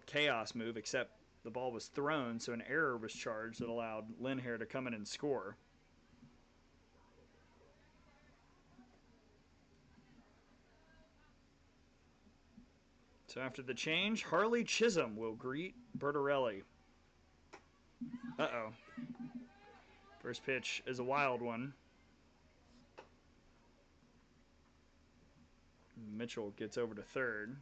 chaos move, except the ball was thrown, so an error was charged that allowed Linhair to come in and score. So after the change, Harley Chisholm will greet Bertarelli. Uh-oh. First pitch is a wild one. Mitchell gets over to third.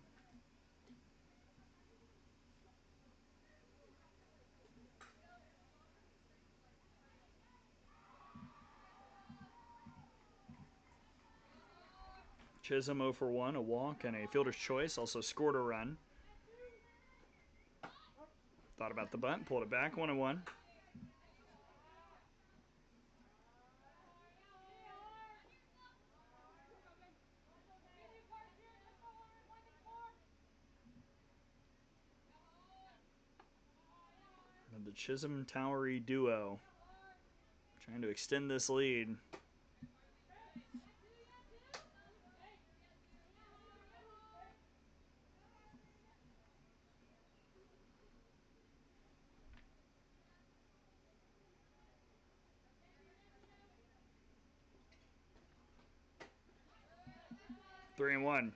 Chisholm 0 for 1, a walk and a fielder's choice. Also scored a run. Thought about the bunt, pulled it back, 1-1. And the Chisholm-Towery duo trying to extend this lead. Three and one.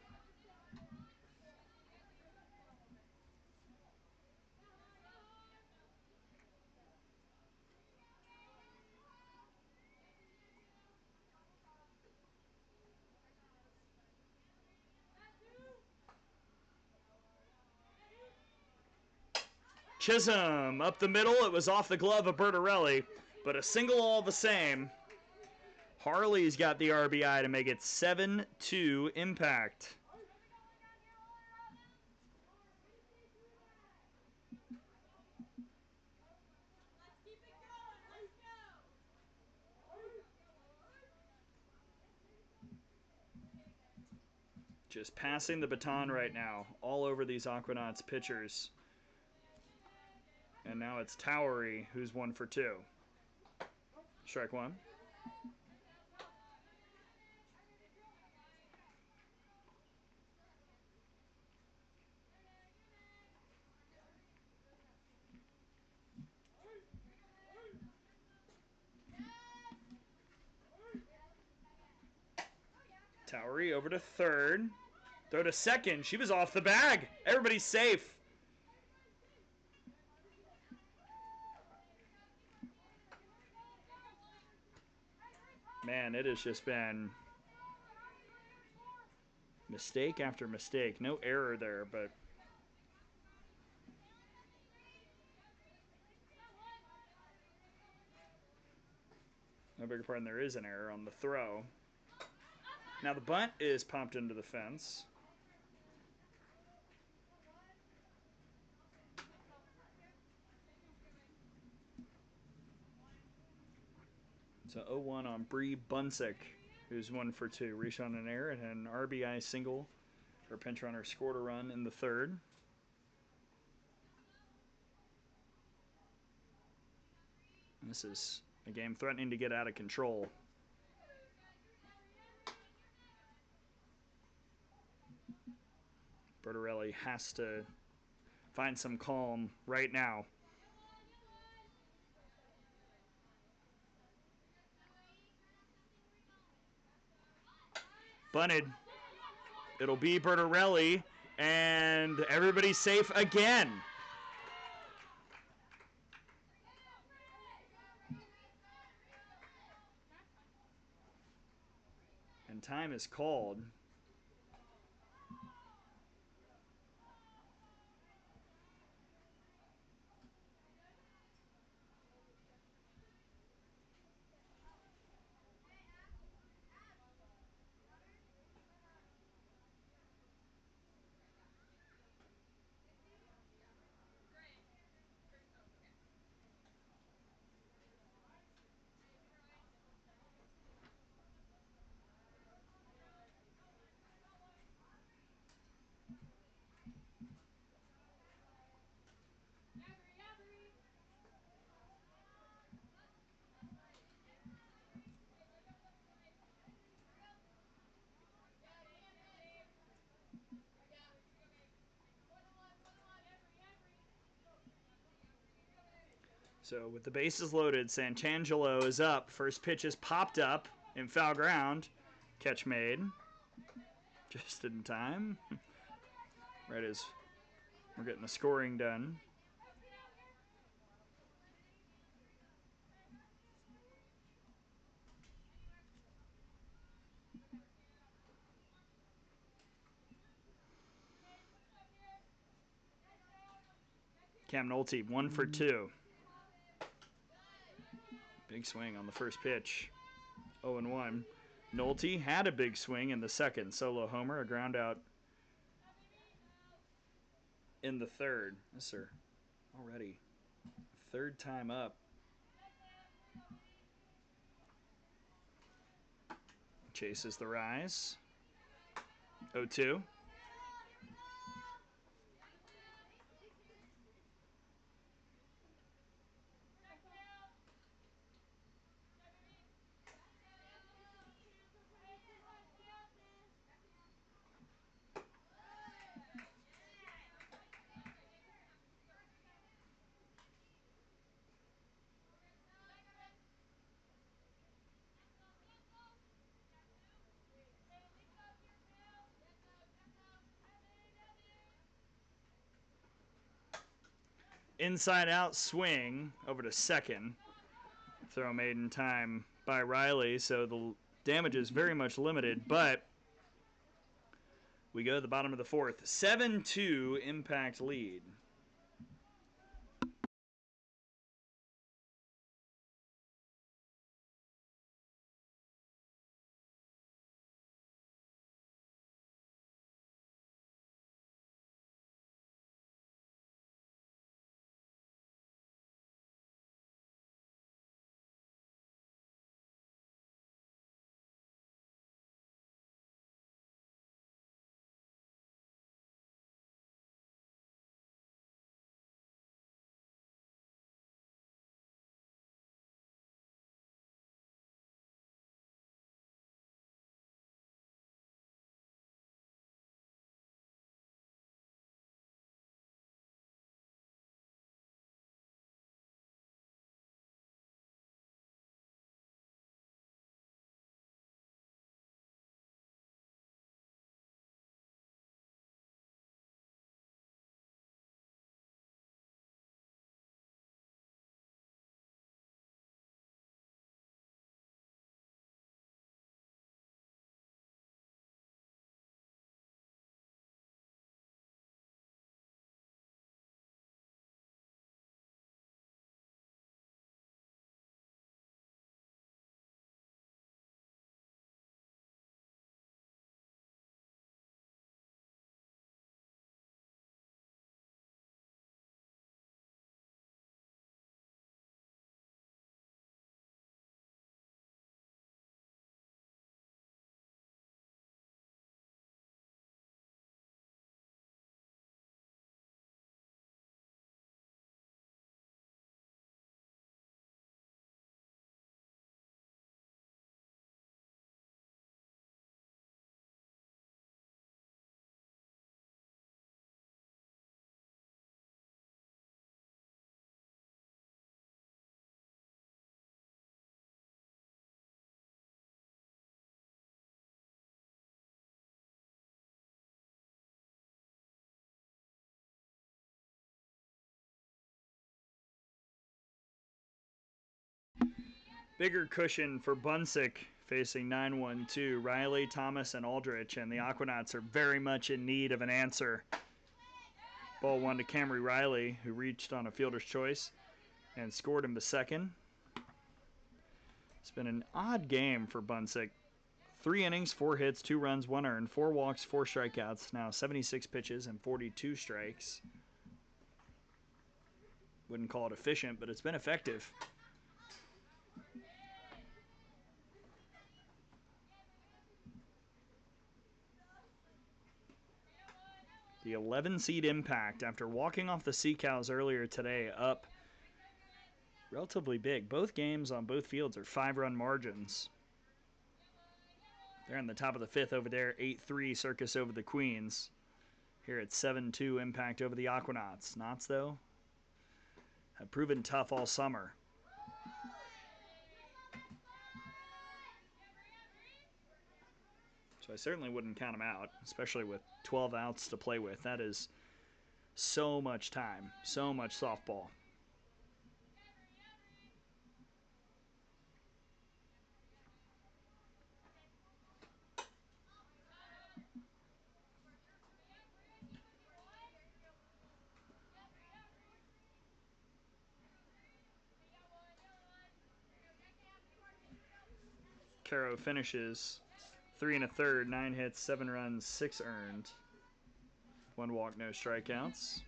Chisholm up the middle. It was off the glove of Bertarelli, but a single all the same. Harley's got the RBI to make it 7-2 Impact. Just passing the baton right now, all over these Aquanauts pitchers. And now it's Towery, who's 1 for 2. Strike one. Towery over to third. Throw to second. She was off the bag. Everybody's safe. Man, it has just been mistake after mistake. No error there, but I beg your pardon, there is an error on the throw. Now the bunt is pumped into the fence. So 0-1 on Bree Bunsick, who's 1 for 2. Reach on an error and an RBI single. Her pinch runner scored a run in the third. This is a game threatening to get out of control. Bertarelli has to find some calm right now. Bunted. It'll be Bertarelli, and everybody's safe again. And And time is called. So with the bases loaded, Santangelo is up. First pitch is popped up in foul ground. Catch made. Just in time. Right as we're getting the scoring done. Cam Nolte, 1 for 2. Big swing on the first pitch. 0-1. Nolte had a big swing in the second. Solo homer, a ground out in the third. Yes, sir. Already. Third time up. Chases the rise. 0-2. Inside out swing over to second. Throw made in time by Riley, so the damage is very much limited, but we go to the bottom of the fourth. 7-2 Impact lead. Bigger cushion for Bunsick facing 9-1-2, Riley, Thomas, and Aldrich, and the Aquanauts are very much in need of an answer. Ball one to Camry Riley, who reached on a fielder's choice and scored him to second. It's been an odd game for Buncic. 3 innings, 4 hits, 2 runs, 1 earned, 4 walks, 4 strikeouts, now 76 pitches and 42 strikes. Wouldn't call it efficient, but it's been effective. The 11-seed Impact, after walking off the Sea Cows earlier today, up relatively big. Both games on both fields are 5-run margins. They're in the top of the 5th over there, 8-3 Circus over the Queens. Here it's 7-2 Impact over the Aquanauts. Knots, though, have proven tough all summer. So I certainly wouldn't count them out, especially with 12 outs to play with. That is so much time, so much softball. Caro finishes 3 1/3, 9 hits, 7 runs, 6 earned. 1 walk, no strikeouts.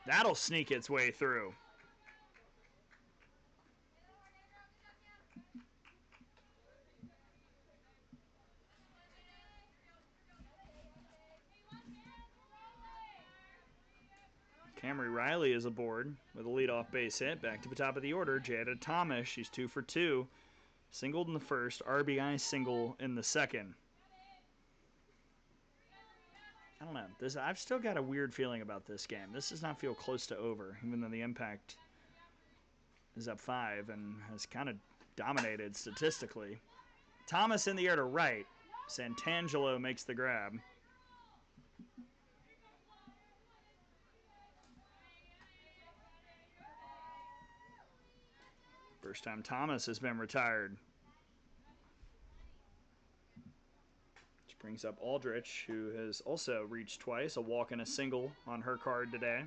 That'll sneak its way through. Camry Riley is aboard with a leadoff base hit. Back to the top of the order, Jada Thomas. She's 2 for 2. Singled in the first, RBI single in the second. I don't know. I've still got a weird feeling about this game. This does not feel close to over, even though the Impact is up 5 and has kind of dominated statistically. Thomas in the air to right. Santangelo makes the grab. First time Thomas has been retired. Which brings up Aldrich, who has also reached twice, a walk and a single on her card today.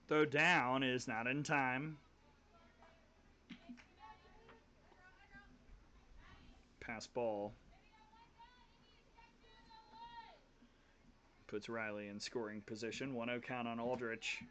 Throw down is not in time. Pass ball. Puts Riley in scoring position. 1-0 count on Aldrich.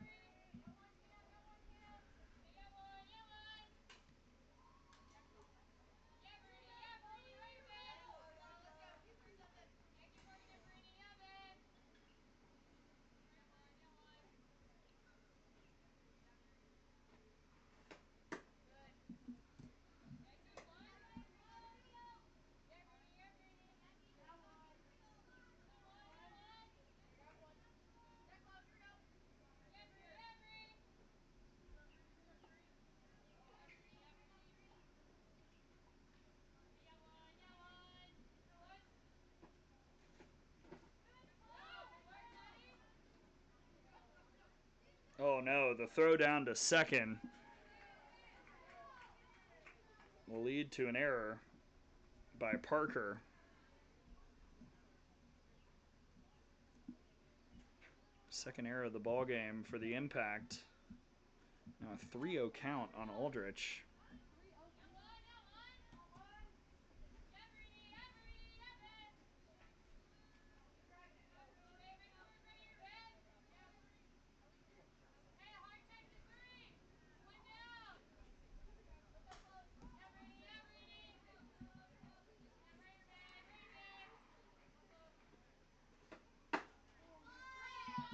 Oh no, the throw down to second will lead to an error by Parker. Second error of the ball game for the Impact. Now a 3-0 count on Aldrich.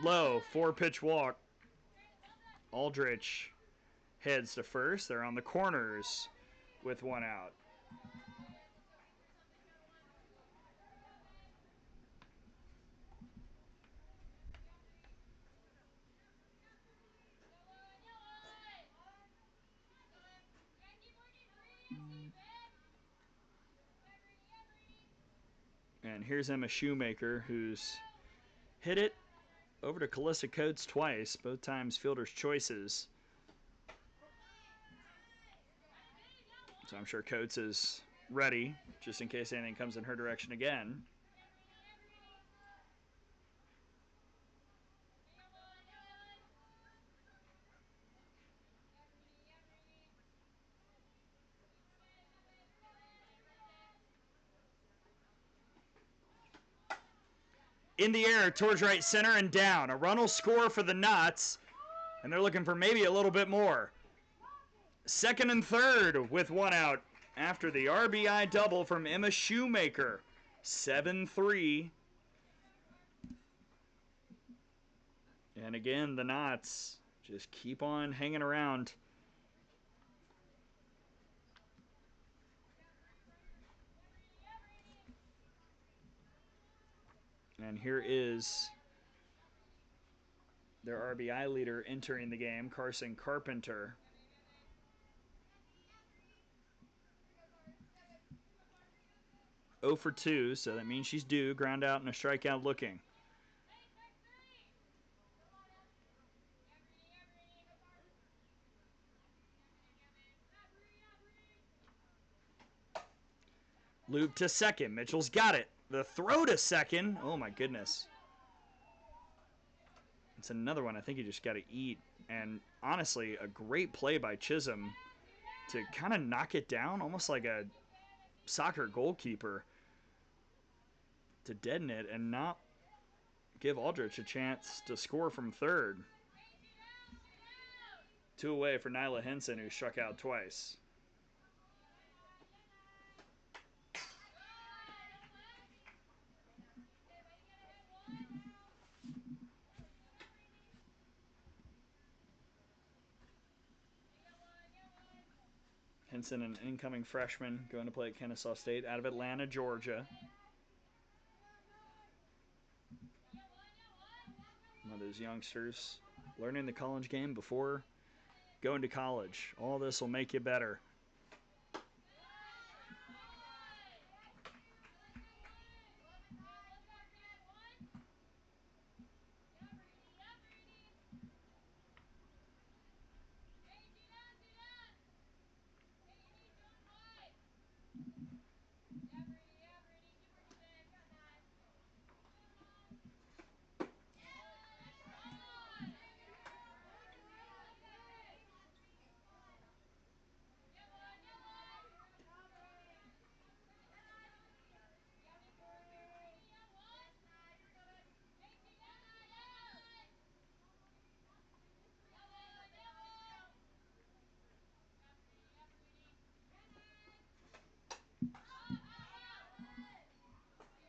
Low, 4-pitch walk. Aldrich heads to first. They're on the corners with 1 out. And here's Emma Shoemaker, who's hit it over to Callista Coates twice, both times fielder's choices. So I'm sure Coates is ready, just in case anything comes in her direction again. In the air towards right center and down. A run will score for the Knots, and they're looking for maybe a little bit more. Second and third with one out after the RBI double from Emma Shoemaker. 7-3. And again, the Knots just keep on hanging around. And here is their RBI leader entering the game, Carson Carpenter. Oh for 2, so that means she's due. Ground out and a strikeout looking. Loop to second. Mitchell's got it. The throw to second. Oh my goodness. It's another one I think you just got to eat. And honestly, a great play by Chisholm to kind of knock it down, almost like a soccer goalkeeper, to deaden it and not give Aldrich a chance to score from third. 2 away for Nyla Henson, who struck out twice. Henson, an incoming freshman, going to play at Kennesaw State out of Atlanta, Georgia. One of those youngsters learning the college game before going to college. All this will make you better.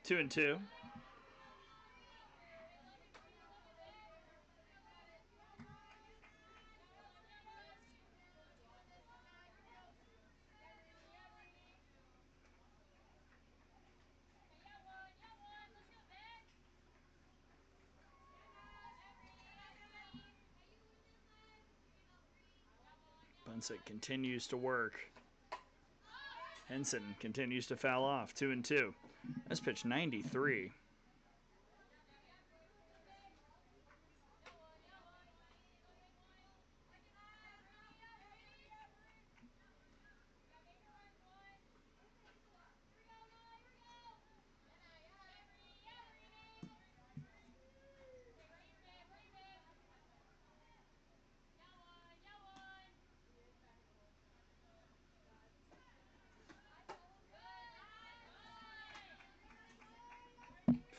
Two and two. Bunsick continues to work. Henson continues to foul off. 2 and 2. That's pitch 93.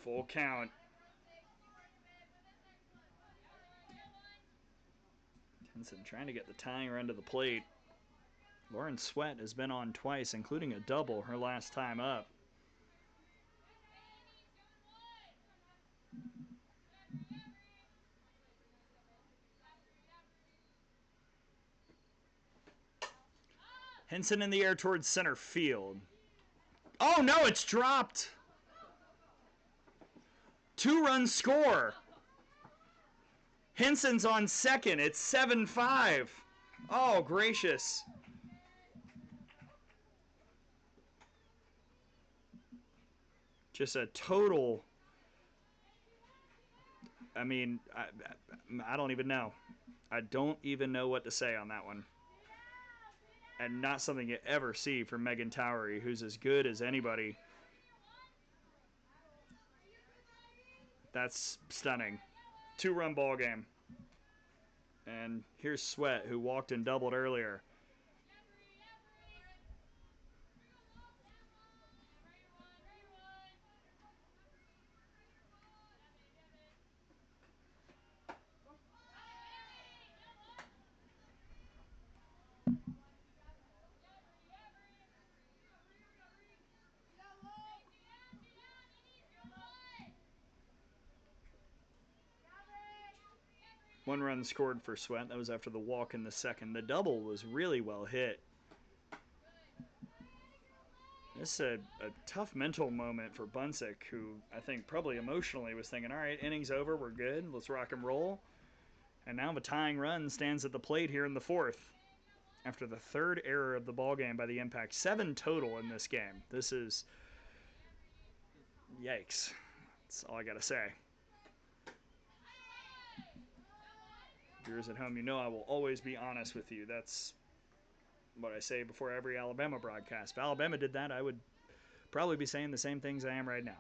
Full count. Henson trying to get the tying run to the plate. Lauren Sweat has been on twice, including a double her last time up. Henson in the air towards center field. Oh no, it's dropped. 2-run score. Henson's on second. It's 7-5. Oh, gracious. Just a total. I mean, I don't even know. I don't even know what to say on that one. And not something you ever see from Megan Towery, who's as good as anybody. That's stunning. 2-run ball game. And here's Sweat, who walked and doubled earlier. One run scored for Sweat. That was after the walk in the second. The double was really well hit. This is a tough mental moment for Bunsick, who I think probably emotionally was thinking, all right, inning's over, we're good, let's rock and roll. And now the tying run stands at the plate here in the fourth. After the third error of the ball game by the Impact. 7 total in this game. This is yikes. That's all I got to say. Viewers at home, you know I will always be honest with you. That's what I say before every Alabama broadcast. If Alabama did that, I would probably be saying the same things I am right now.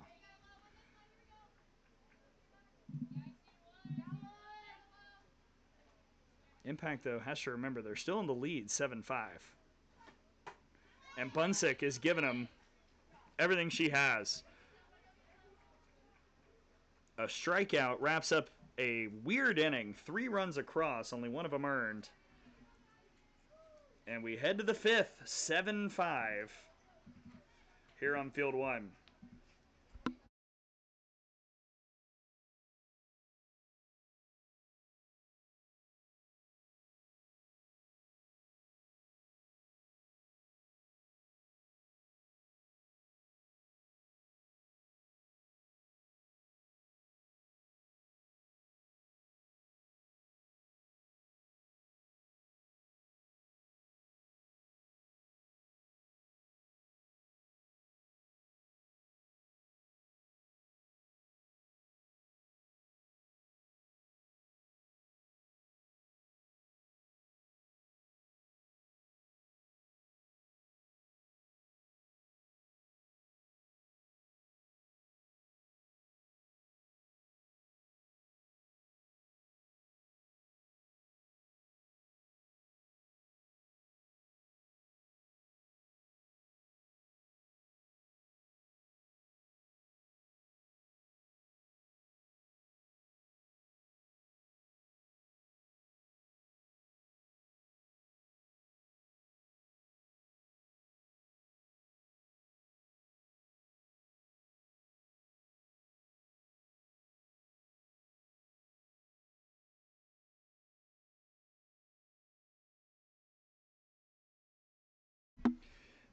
Impact, though, has to remember they're still in the lead, 7-5. And Bunsick is giving them everything she has. A strikeout wraps up a weird inning. 3 runs across, only one of them earned. And we head to the fifth, 7-5 here on field 1.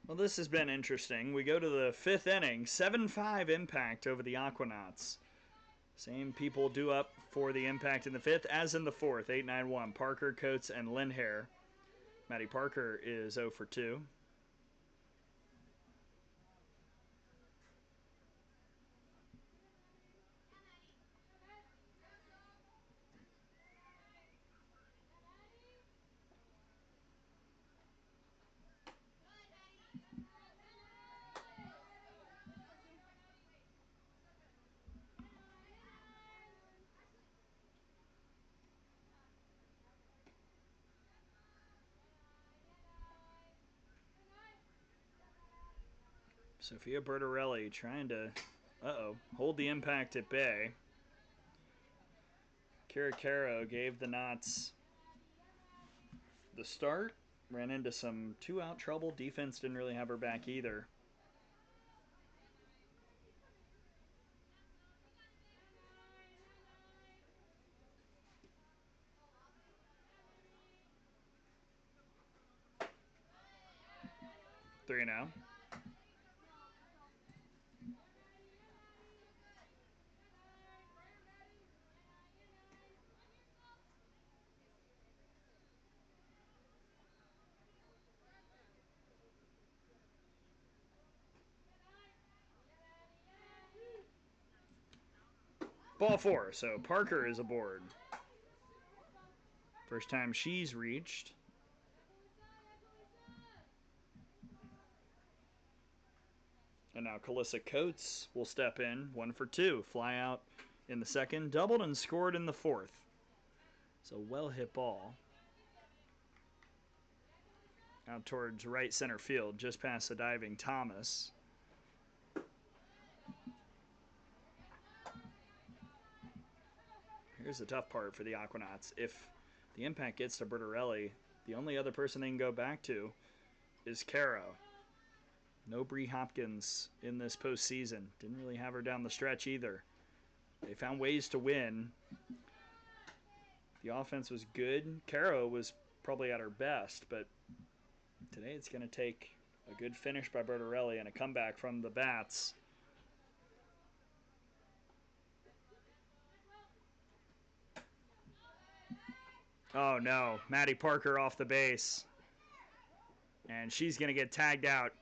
Well, this has been interesting. We go to the 5th inning, 7-5 Impact over the Aquanauts. Same people due up for the Impact in the 5th as in the 4th, 8-9-1. Parker, Coates, and Lindhair. Matty Parker is 0 for 2. Sophia Bertarelli trying to, hold the Impact at bay. Kira Caro gave the Knots the start. Ran into some 2-out trouble. Defense didn't really have her back either. Three now. Ball 4, so Parker is aboard. First time she's reached. And now Calissa Coates will step in, 1 for 2. Fly out in the second, doubled and scored in the fourth. So well hit ball. Out towards right center field, just past the diving Thomas. Here's the tough part for the Aquanauts. If the impact gets to Bertarelli, the only other person they can go back to is Caro. No Bree Hopkins in this postseason. Didn't really have her down the stretch either. They found ways to win. The offense was good. Caro was probably at her best, but today it's going to take a good finish by Bertarelli and a comeback from the bats. Oh no, Maddie Parker off the base. And she's going to get tagged out.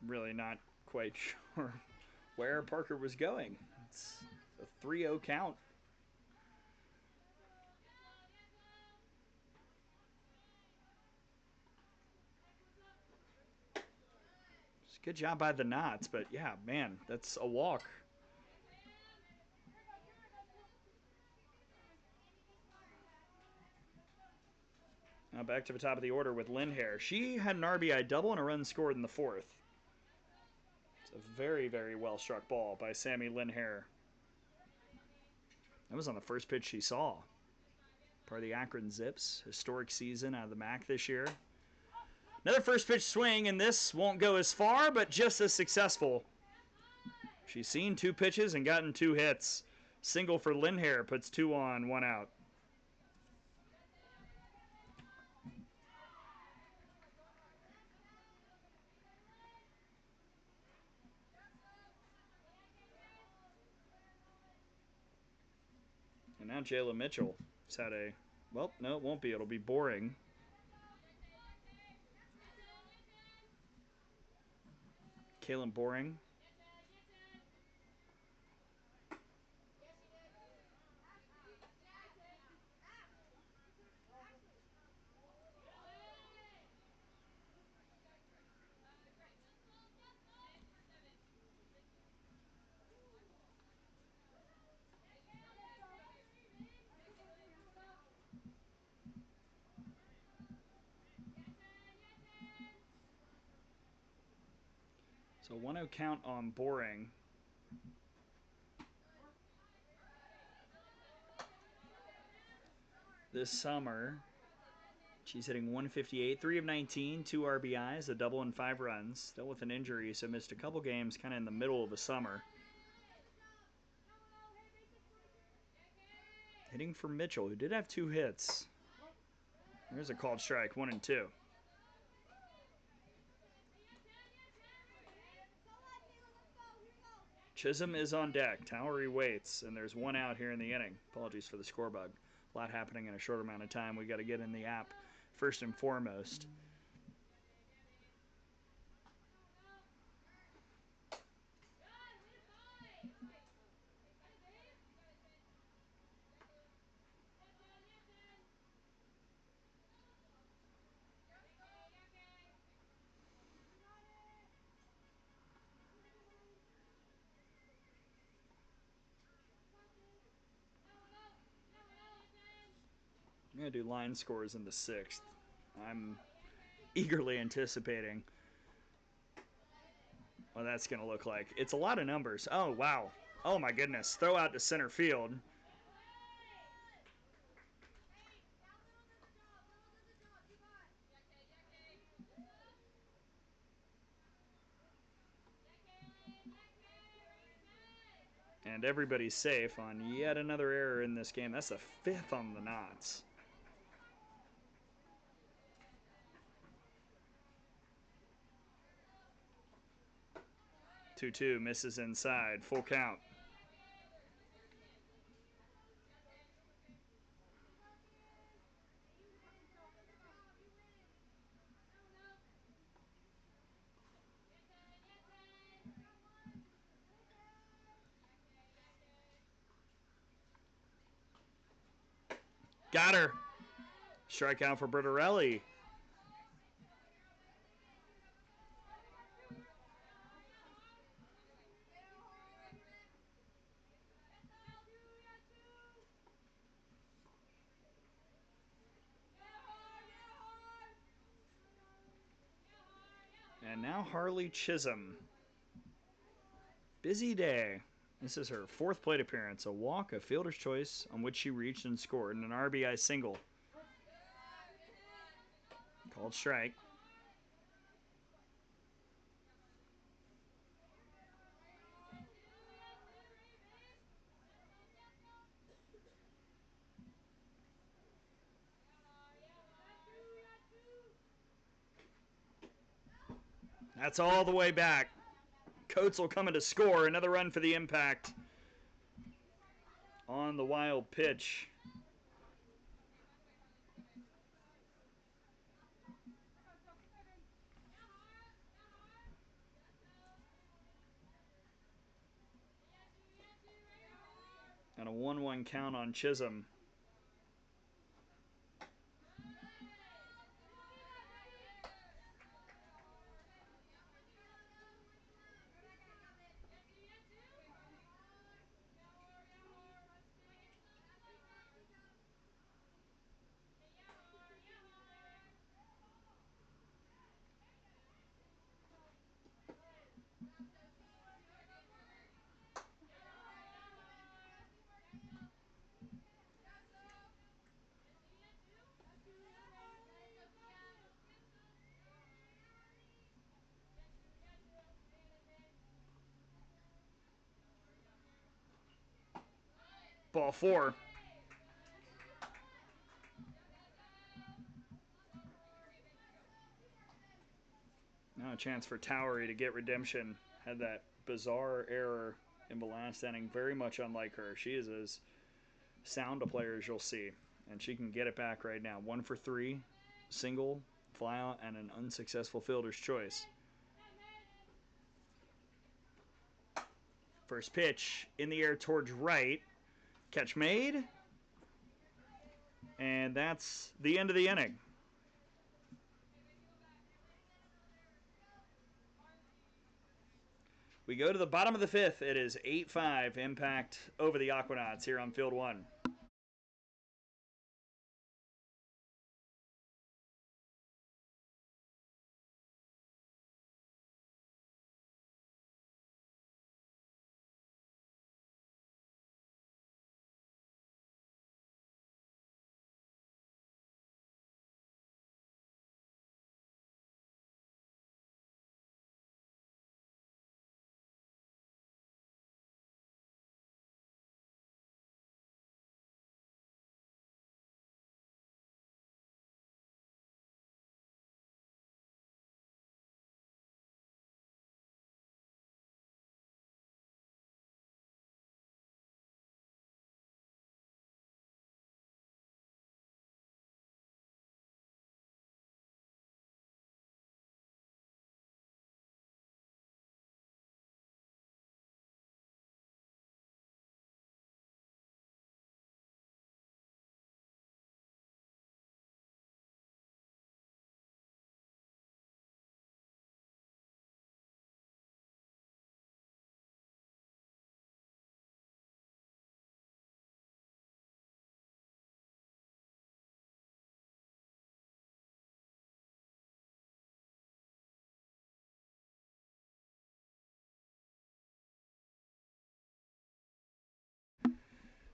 Really not quite sure where Parker was going. It's a 3-0 count. It's a good job by the Knots, but yeah, man, that's a walk. Now back to the top of the order with Lindhair. She had an RBI double and a run scored in the fourth. It's a very, very well struck ball by Sammy Lindhair. That was on the first pitch she saw. Part of the Akron Zips. Historic season out of the MAC this year. Another first pitch swing, and this won't go as far, but just as successful. She's seen 2 pitches and gotten 2 hits. Single for Lindhair puts 2 on, 1 out. And now Jayla Mitchell has had a, well, no, it won't be. It'll be Boring. Kaylin Boring. So 1-0 count on Boring. This summer, she's hitting 158, 3 of 19, 2 RBIs, a double and 5 runs. Still with an injury, so missed a couple games kind of in the middle of the summer. Hitting for Mitchell, who did have 2 hits. There's a called strike, 1 and 2. Chisholm is on deck. Towery waits, and there's 1 out here in the inning. Apologies for the score bug. A lot happening in a short amount of time. We got to get in the app first and foremost. I'm going to do line scores in the 6th. I'm eagerly anticipating what that's going to look like. It's a lot of numbers. Oh, wow. Oh, my goodness. Throw out to center field. And everybody's safe on yet another error in this game. That's the 5th on the Knots. 2-2 misses inside. Full count. Got her. Strikeout for Bertarelli. And now Harley Chisholm. Busy day. This is her 4th plate appearance. A walk, a fielder's choice, on which she reached and scored, and an RBI single. Called strike. That's all the way back. Coates will come in to score. Another run for the Impact on the wild pitch. And a 1-1 count on Chisholm. Ball 4. Now a chance for Towery to get redemption. Had that bizarre error in the last inning. Very much unlike her. She is as sound a player as you'll see. And she can get it back right now. 1 for 3. Single, fly out, and an unsuccessful fielder's choice. First pitch in the air towards right. Catch made. And that's the end of the inning. We go to the bottom of the 5th. It is 8-5 Impact over the Aquanauts here on Field 1.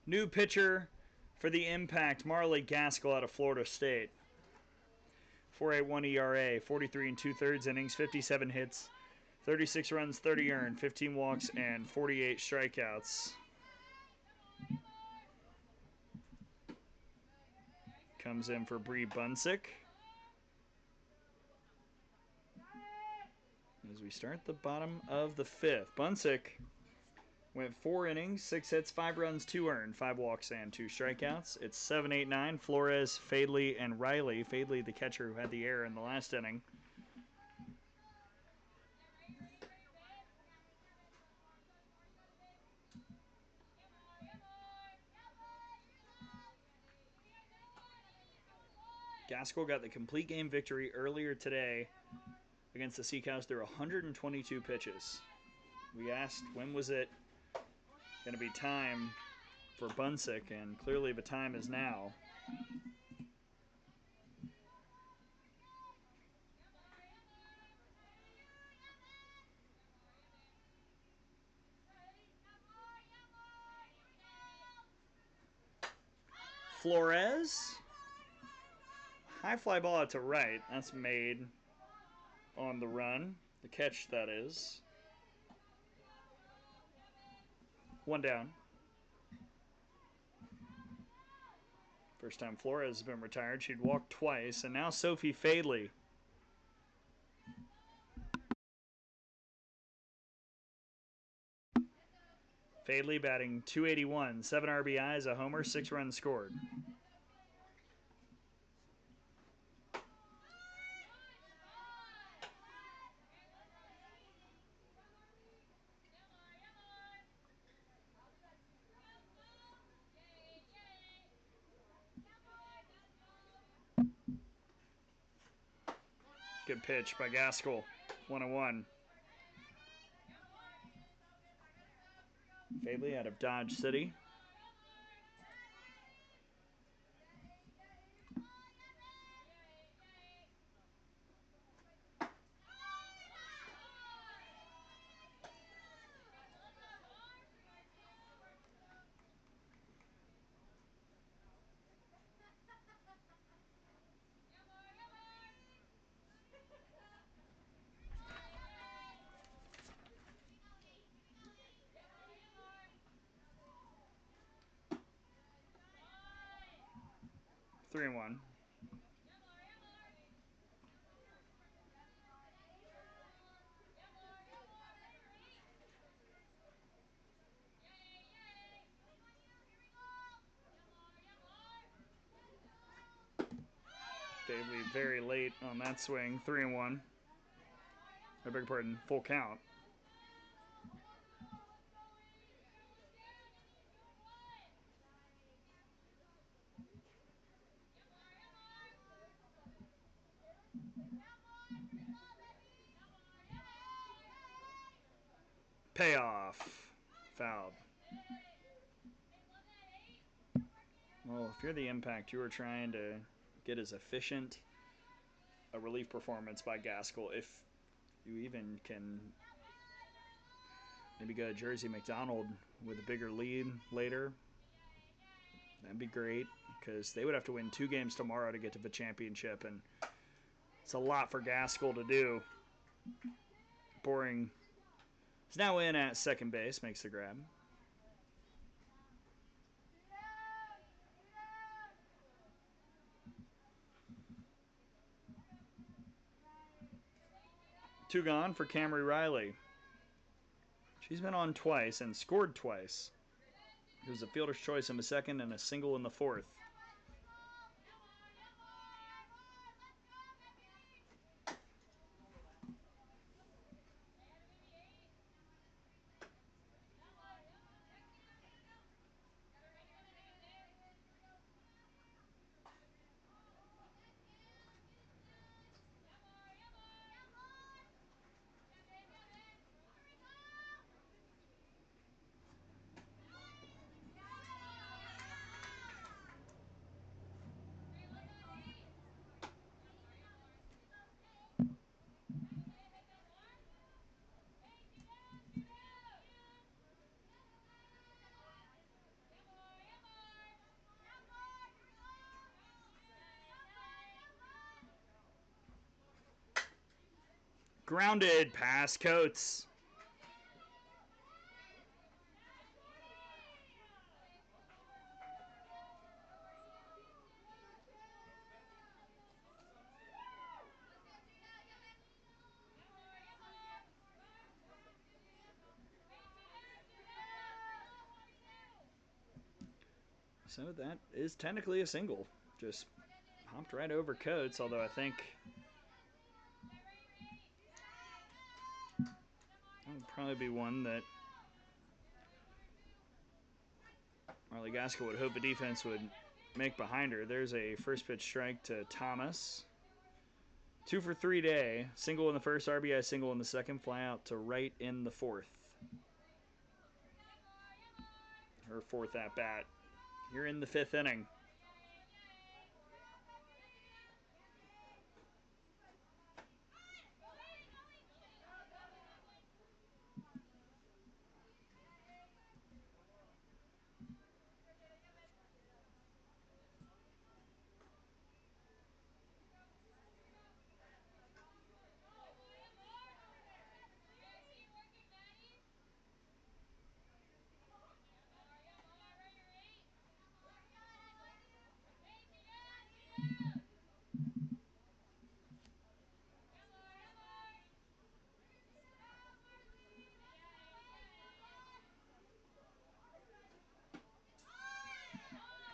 New pitcher for the Impact, Marley Gaskell out of Florida State. 4.81 ERA, 43 2/3 innings, 57 hits, 36 runs, 30 earned, 15 walks, and 48 strikeouts. Comes in for Bree Bunsick. As we start the bottom of the 5th. Bunsick went 4 innings, 6 hits, 5 runs, 2 earned, 5 walks, and 2 strikeouts. It's 7-8-9. Flores, Fadley, and Riley. Fadley, the catcher who had the error in the last inning. Gaskell got the complete game victory earlier today against the Sea Cows through 122 pitches. We asked when was it going to be time for Bunsick, and clearly the time is now. Flores, high fly ball out to right. That's made on the run. The catch, that is. One down. First time Flores has been retired. She'd walked twice, and now Sophie Fadley. Fadley batting .281, 7 RBIs, a homer, 6 runs scored. Good pitch by Gaskell. 1-1. Fadley out of Dodge City. Three and one. Fadley very late on that swing. 3 and 1. I beg your pardon, full count. Payoff. Fouled. Well, if you're the Impact, you were trying to get as efficient a relief performance by Gaskell. If you even can maybe go to Jersey McDonald with a bigger lead later, that'd be great, because they would have to win 2 games tomorrow to get to the championship, and it's a lot for Gaskell to do. Boring is now in at second base, makes the grab. Two gone for Camry Riley. She's been on twice and scored twice. It was a fielder's choice in the second and a single in the fourth. Grounded past Coates. So that is technically a single. Just hopped right over Coates, although I think that would probably be one that Marley Gaskell would hope the defense would make behind her. There's a first pitch strike to Thomas. 2 for 3 day. Single in the first, RBI single in the second. Fly out to right in the fourth. Her fourth at bat. Here in the fifth inning.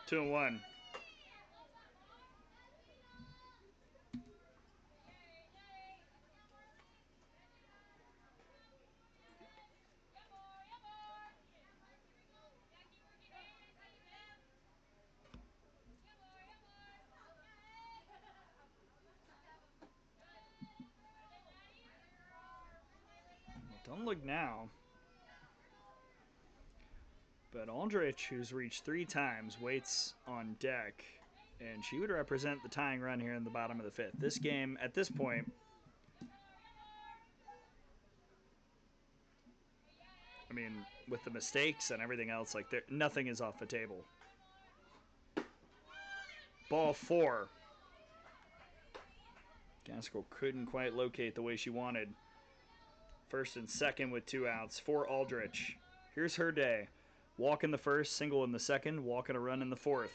Two and one. Don't look now. But Aldrich, who's reached 3 times, waits on deck. And she would represent the tying run here in the bottom of the fifth. This game, at this point, I mean, with the mistakes and everything else, like nothing is off the table. Ball 4. Gaskell couldn't quite locate the way she wanted. First and second with 2 outs for Aldrich. Here's her day. Walk in the first, single in the second, walk and a run in the fourth.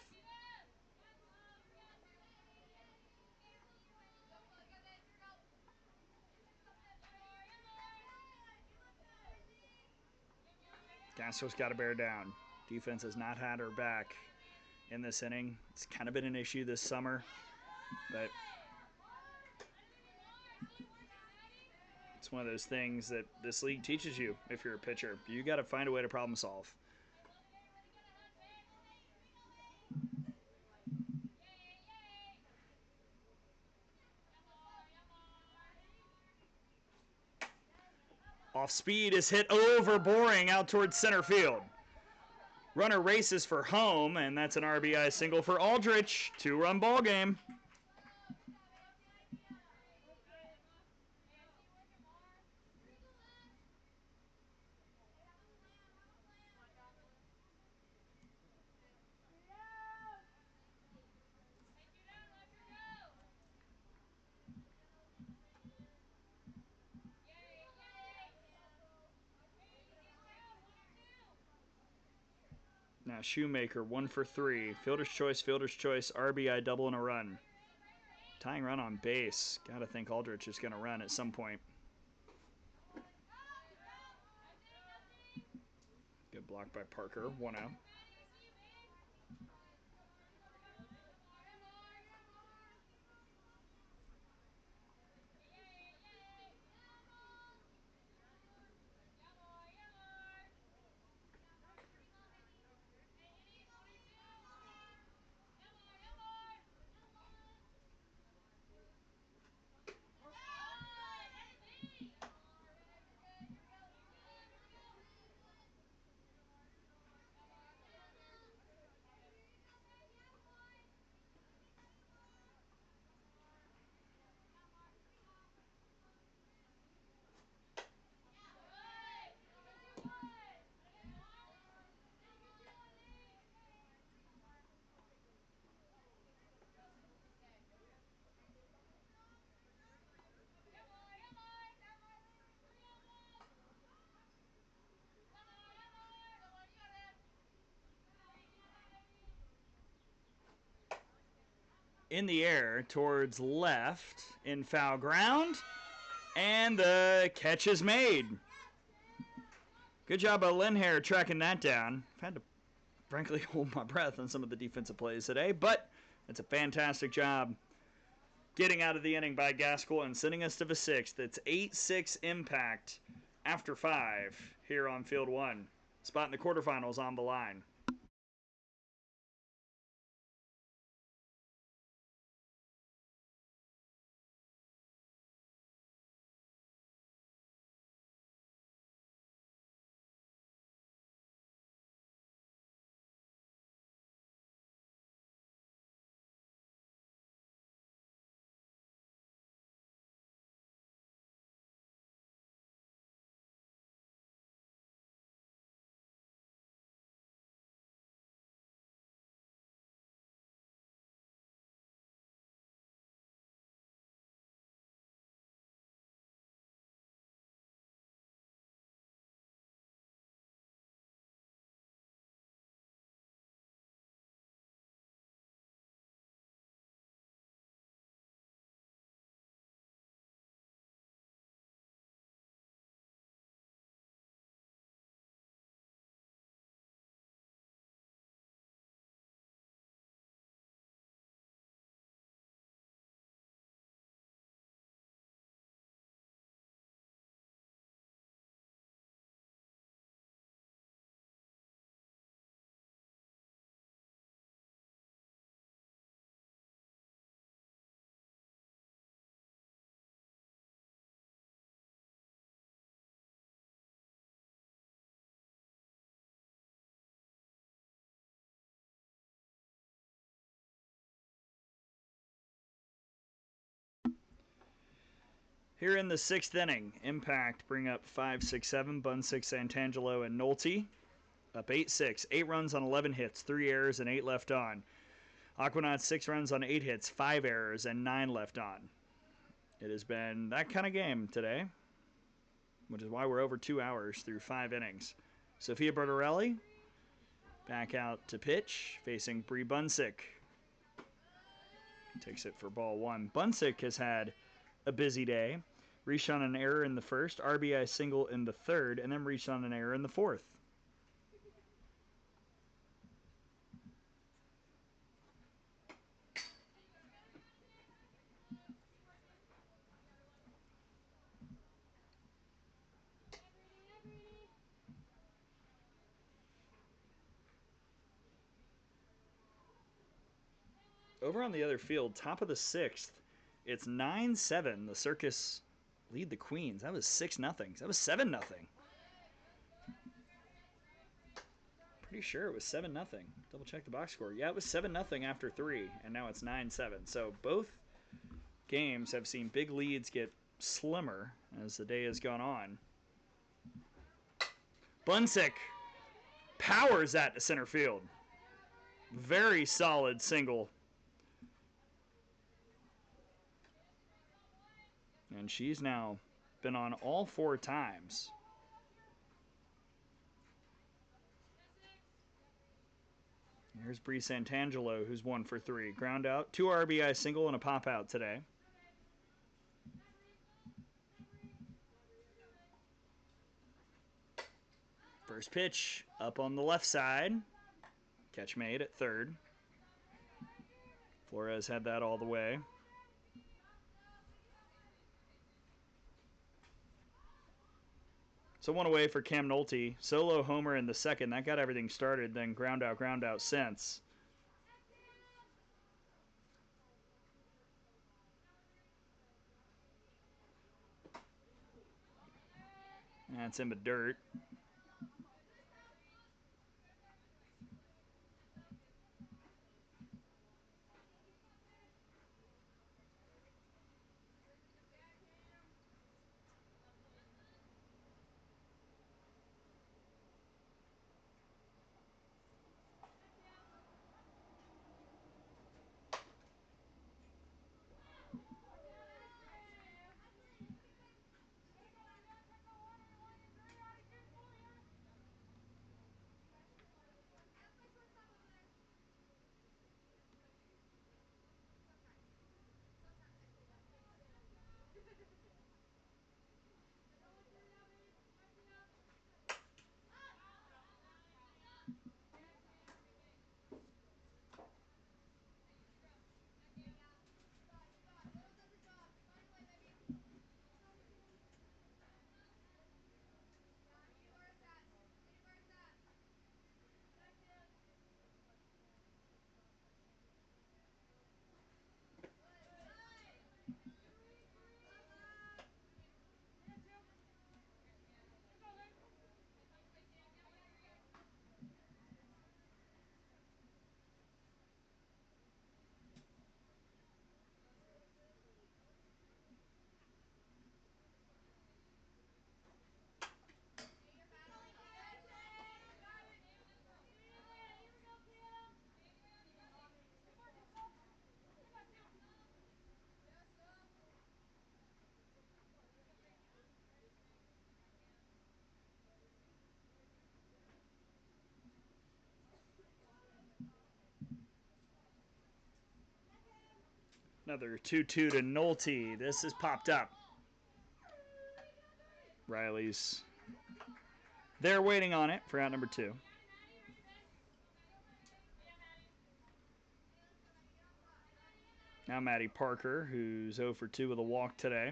Gaskell's got to bear down. Defense has not had her back in this inning. It's kind of been an issue this summer, but it's one of those things that this league teaches you if you're a pitcher. You got to find a way to problem solve. Off speed is hit over Boring out towards center field. Runner races for home, and that's an RBI single for Aldrich. 2-run ball game. Now Shoemaker, 1 for 3. Fielder's choice, RBI double and a run. Tying run on base. Gotta think Aldrich is gonna run at some point. Good block by Parker, 1 out. In the air towards left in foul ground, and the catch is made. Good job by Linhair tracking that down. I've had to frankly hold my breath on some of the defensive plays today, but it's a fantastic job getting out of the inning by Gaskell and sending us to the 6th. It's 8-6 impact after 5 here on Field 1. Spot in the quarterfinals on the line. Here in the 6th inning, Impact bring up 5, 6, 7. Bunsik, Santangelo, and Nolte up 8-6. 8 runs on 11 hits, 3 errors, and 8 left on. Aquanauts 6 runs on 8 hits, 5 errors, and 9 left on. It has been that kind of game today, which is why we're over 2 hours through 5 innings. Sophia Bertorelli back out to pitch, facing Bree Bunsik. Takes it for ball 1. Bunsik has had a busy day. Reached on an error in the first, RBI single in the third, and then reached on an error in the fourth. Over on the other field, top of the 6th, it's 9-7. The Circus lead the Queens. That was 6-0. That was 7-0. Pretty sure it was 7-0. Double check the box score. Yeah, it was 7-0 after 3, and now it's 9-7. So both games have seen big leads get slimmer as the day has gone on. Bunsik powers that to center field. Very solid single. And she's now been on all 4 times. Here's Bree Santangelo, who's 1 for 3. Ground out, 2 RBI single, and a pop out today. First pitch up on the left side. Catch made at third. Flores had that all the way. So 1 away for Cam Nolte. Solo homer in the second. That got everything started. Then ground out since. That's in the dirt. Another 2-2 to Nolte. This has popped up. Riley's there waiting on it for out number 2. Now Maddie Parker, who's 0 for 2 with a walk today.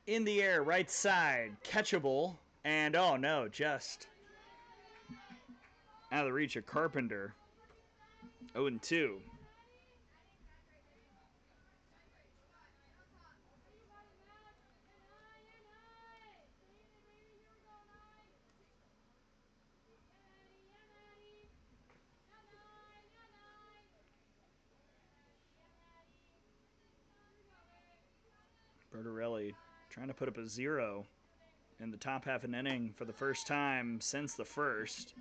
In the air, right side, catchable, and oh no, just out of the reach of Carpenter. 0-2. Bertarelli trying to put up a 0 in the top half an inning for the first time since the first.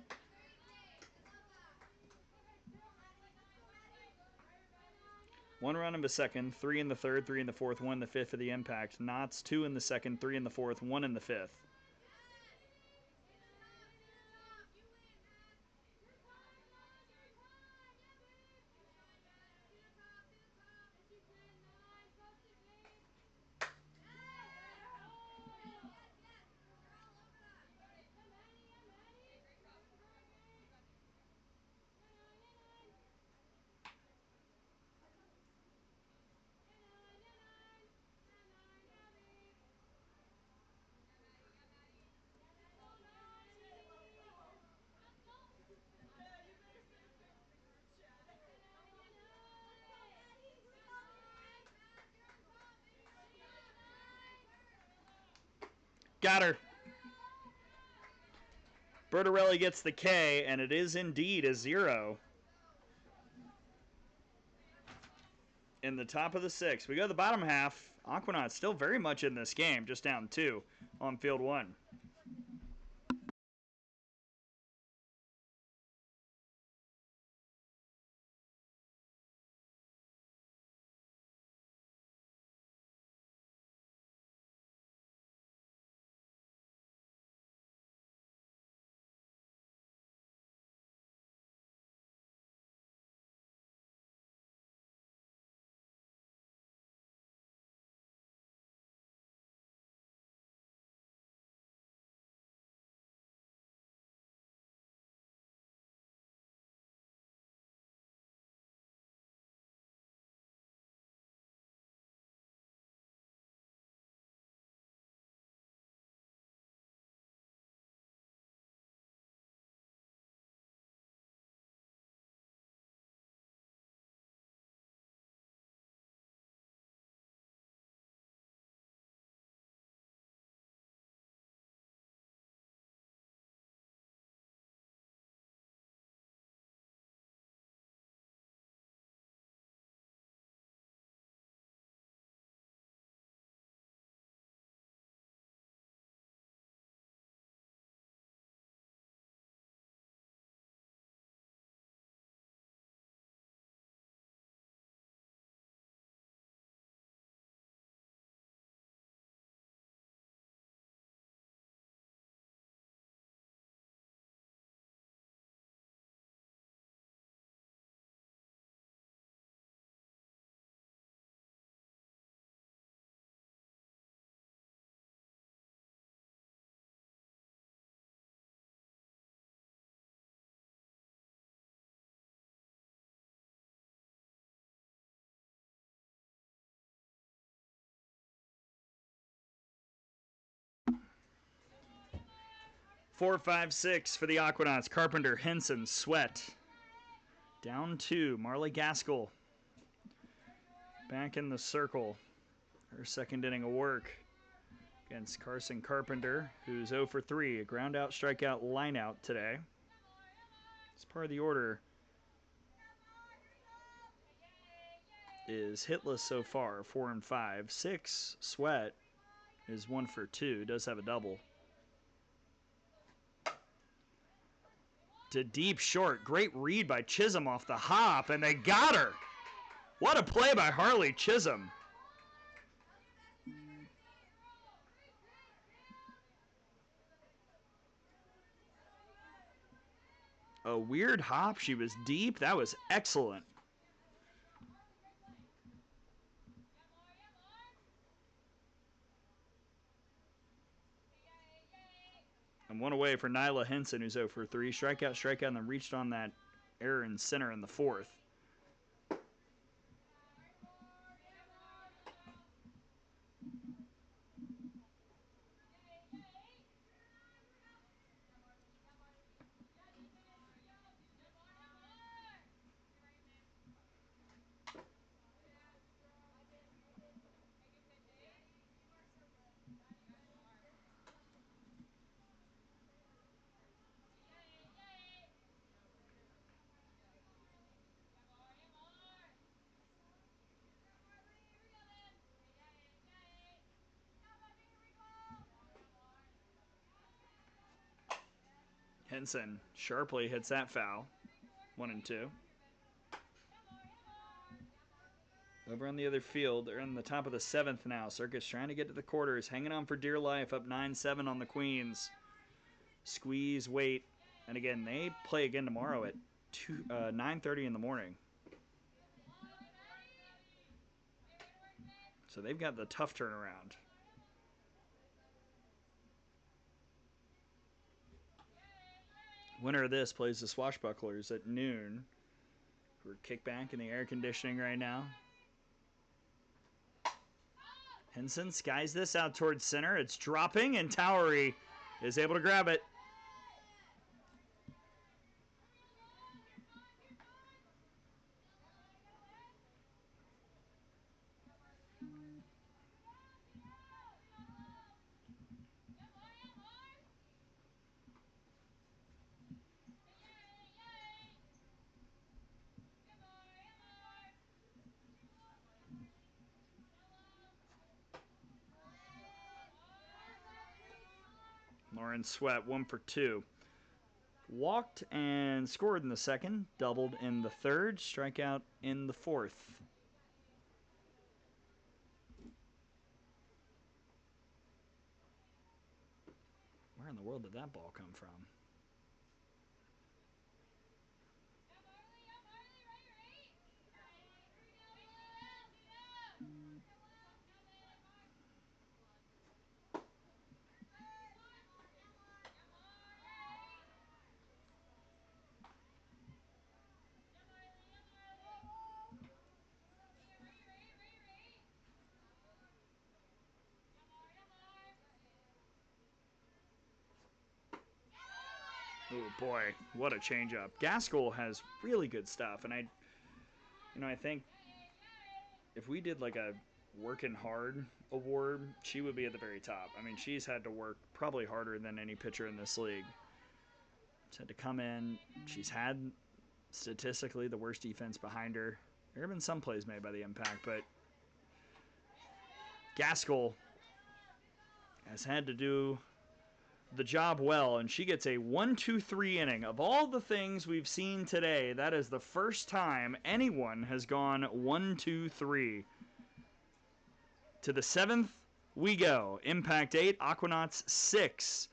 One run in the second, 3 in the third, 3 in the fourth, 1 in the fifth for the impact. Knots 2 in the second, 3 in the fourth, 1 in the fifth. Got her. Bertarelli gets the K, and it is indeed a 0. In the top of the sixth. We go to the bottom half. Aquanauts still very much in this game, just down 2 on field 1. Four, five, six for the Aquanauts. Carpenter, Henson, Sweat. Down 2. Marley Gaskell back in the circle. Her second inning of work against Carson Carpenter, who's 0 for 3. A ground out, strikeout, line out today. It's part of the order. Is hitless so far, 4 and 5. 6, Sweat is 1 for 2. Does have a double. To deep short. Great read by Chisholm off the hop, and they got her. What a play by Harley Chisholm. A weird hop. She was deep. That was excellent. And one away for Nyla Henson, who's 0 for 3. Strikeout, and then reached on that error in center in the fourth. Henson sharply hits that foul. 1 and 2. Over on the other field, they're in the top of the 7th now. Circus trying to get to the quarters, hanging on for dear life, up 9-7 on the Queens. Squeeze, wait, and again, they play again tomorrow at 9:30 in the morning. So they've got the tough turnaround. Winner of this plays the Swashbucklers at noon. We're kicked back in the air conditioning right now. Henson skies this out towards center. It's dropping, and Towery is able to grab it. Lauren Sweat, 1 for 2. Walked and scored in the second, doubled in the third, strikeout in the fourth. Where in the world did that ball come from? Oh boy, what a changeup. Gaskell has really good stuff, and I think if we did like a working hard award, she would be at the very top. I mean, she's had to work probably harder than any pitcher in this league. She's had to come in. She's had statistically the worst defense behind her. There have been some plays made by the Impact, but Gaskell has had to do the job well, and she gets a 1-2-3 inning. Of all the things we've seen today, that is the first time anyone has gone 1-2-3. To the 7th we go. Impact 8, Aquanauts 6.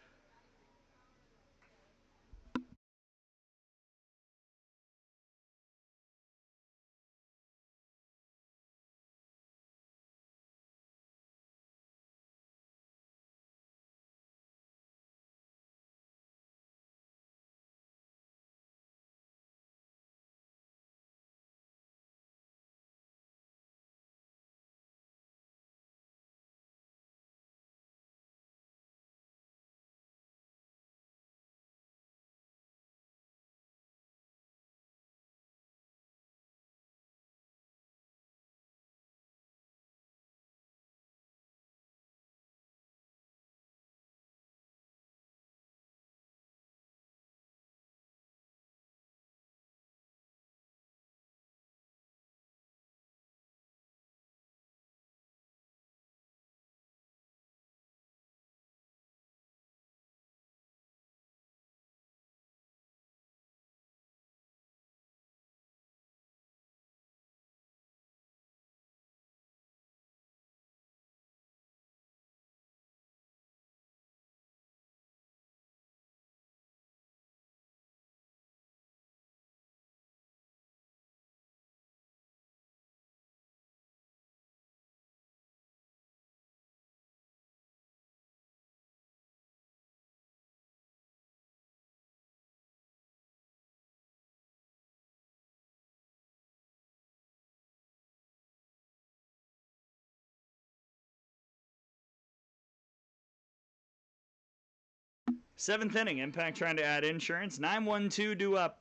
Seventh inning, Impact trying to add insurance. 9-1-2 due up.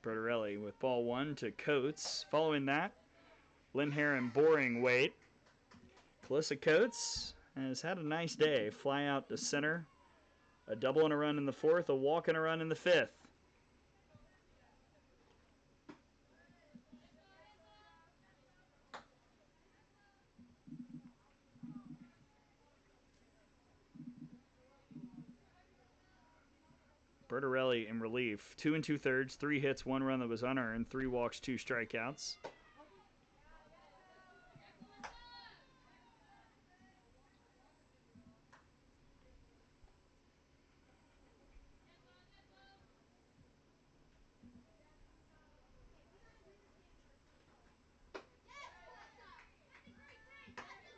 Bertorelli with ball 1 to Coates. Following that, Lindher Boring wait. Calissa Coates has had a nice day. Fly out to center. A double and a run in the 4th, a walk and a run in the 5th. Bertarelli in relief. 2 2/3, 3 hits, 1 run that was unearned, 3 walks, 2 strikeouts.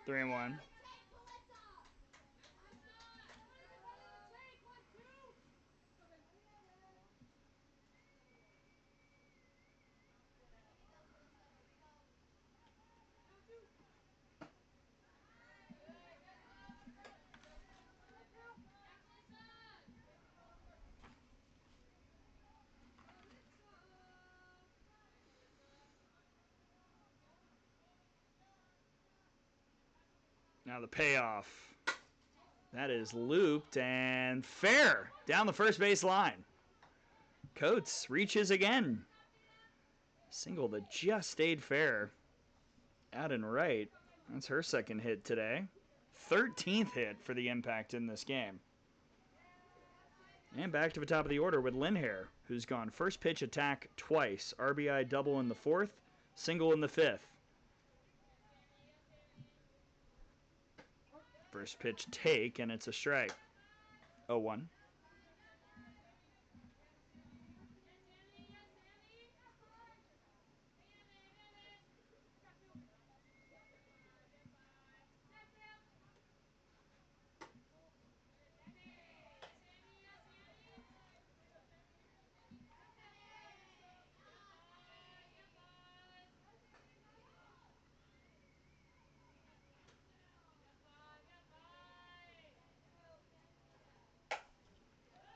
Three and one. Now the payoff. That is looped and fair down the first base line. Coates reaches again. Single that just stayed fair. Out and right. That's her second hit today. 13th hit for the Impact in this game. And back to the top of the order with Lindhair, who's gone first pitch attack twice. RBI double in the 4th, single in the 5th. First pitch take, and it's a strike. 0-1.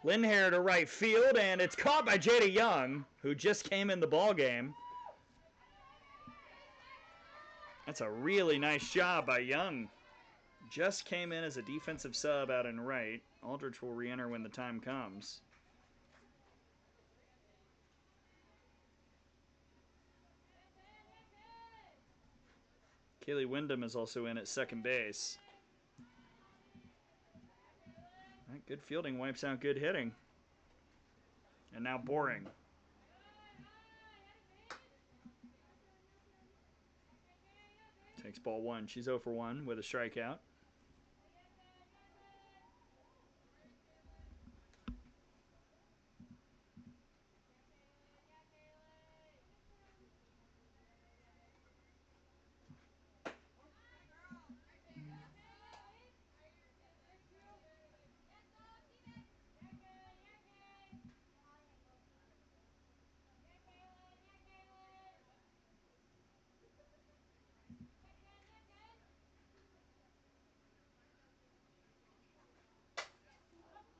Lindhair to right field, and it's caught by Jada Young, who just came in the ball game. That's a really nice job by Young. Just came in as a defensive sub out in right. Aldrich will re-enter when the time comes. Kaylee Wyndham is also in at second base. Right, good fielding wipes out good hitting. And now Boring. Takes ball 1. She's 0 for 1 with a strikeout.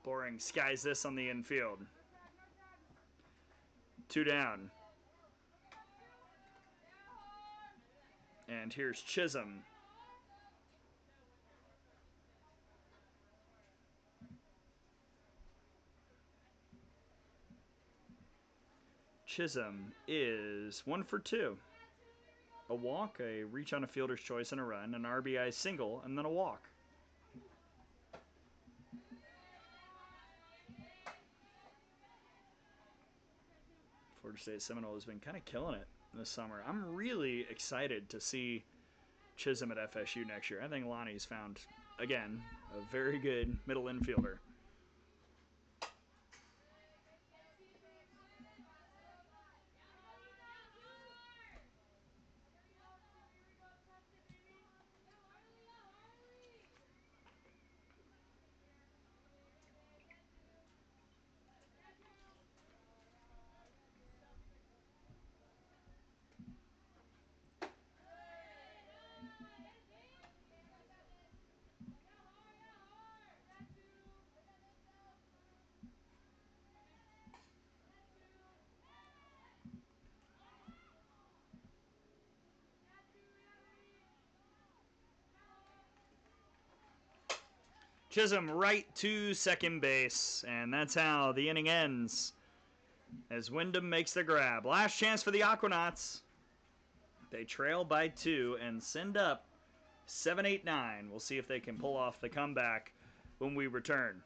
Boring skies this on the infield. 2 down. And here's Chisholm. Chisholm is 1 for 2. A walk, a reach on a fielder's choice and a run, an RBI single, and then a walk. Florida State Seminole has been kind of killing it this summer. I'm really excited to see Chisholm at FSU next year. I think Lonnie's found, again, a very good middle infielder. Chisholm right to second base, and that's how the inning ends as Wyndham makes the grab. Last chance for the Aquanauts. They trail by 2 and send up 7-8-9. We'll see if they can pull off the comeback when we return.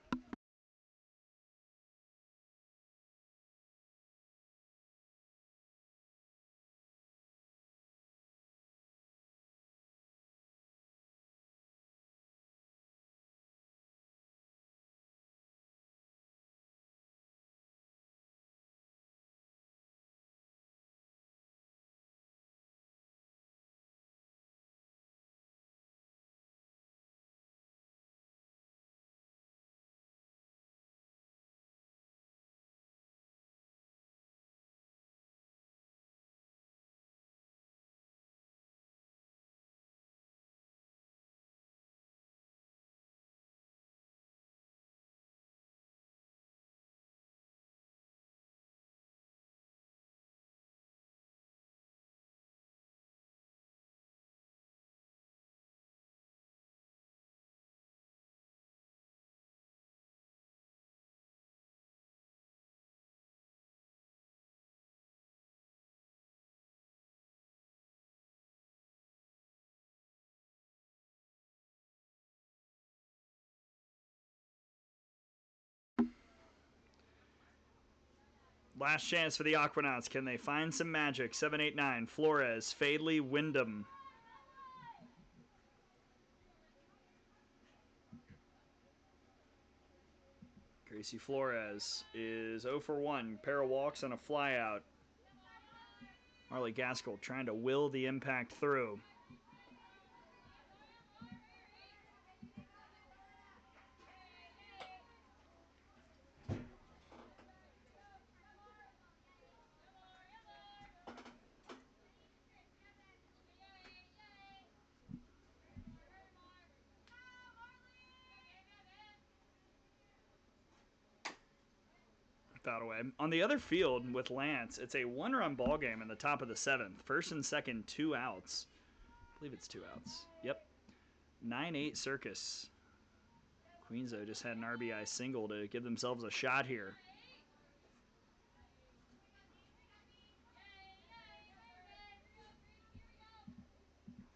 Last chance for the Aquanauts. Can they find some magic? 7, 8, 9. Flores, Fadley, Wyndham. Gracie Flores is 0 for 1. Pair of walks and a flyout. Marley Gaskell trying to will the impact through. Foul away. On the other field with Lance, it's a one-run ball game in the top of the 7th. First and second, 2 outs. I believe it's 2 outs. Yep. 9-8 Circus. Queens, though, just had an RBI single to give themselves a shot here.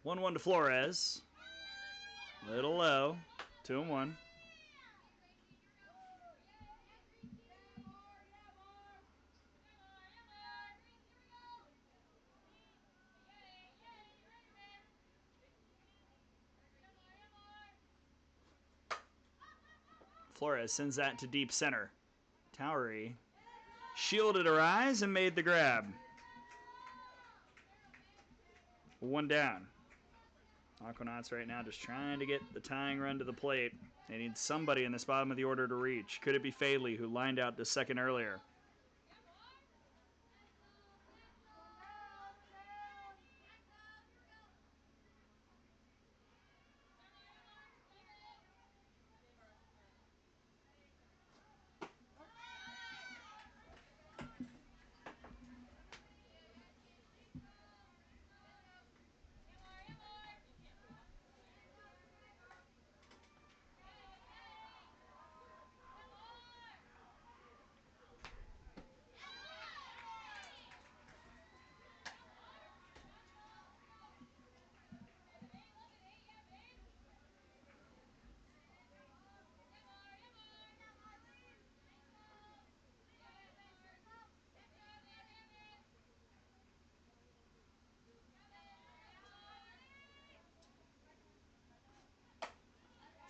One to Flores. Little low. 2-1. Flores sends that to deep center. Towery shielded her eyes and made the grab. 1 down. Aquanauts right now just trying to get the tying run to the plate. They need somebody in this bottom of the order to reach. Could it be Faley, who lined out to second earlier?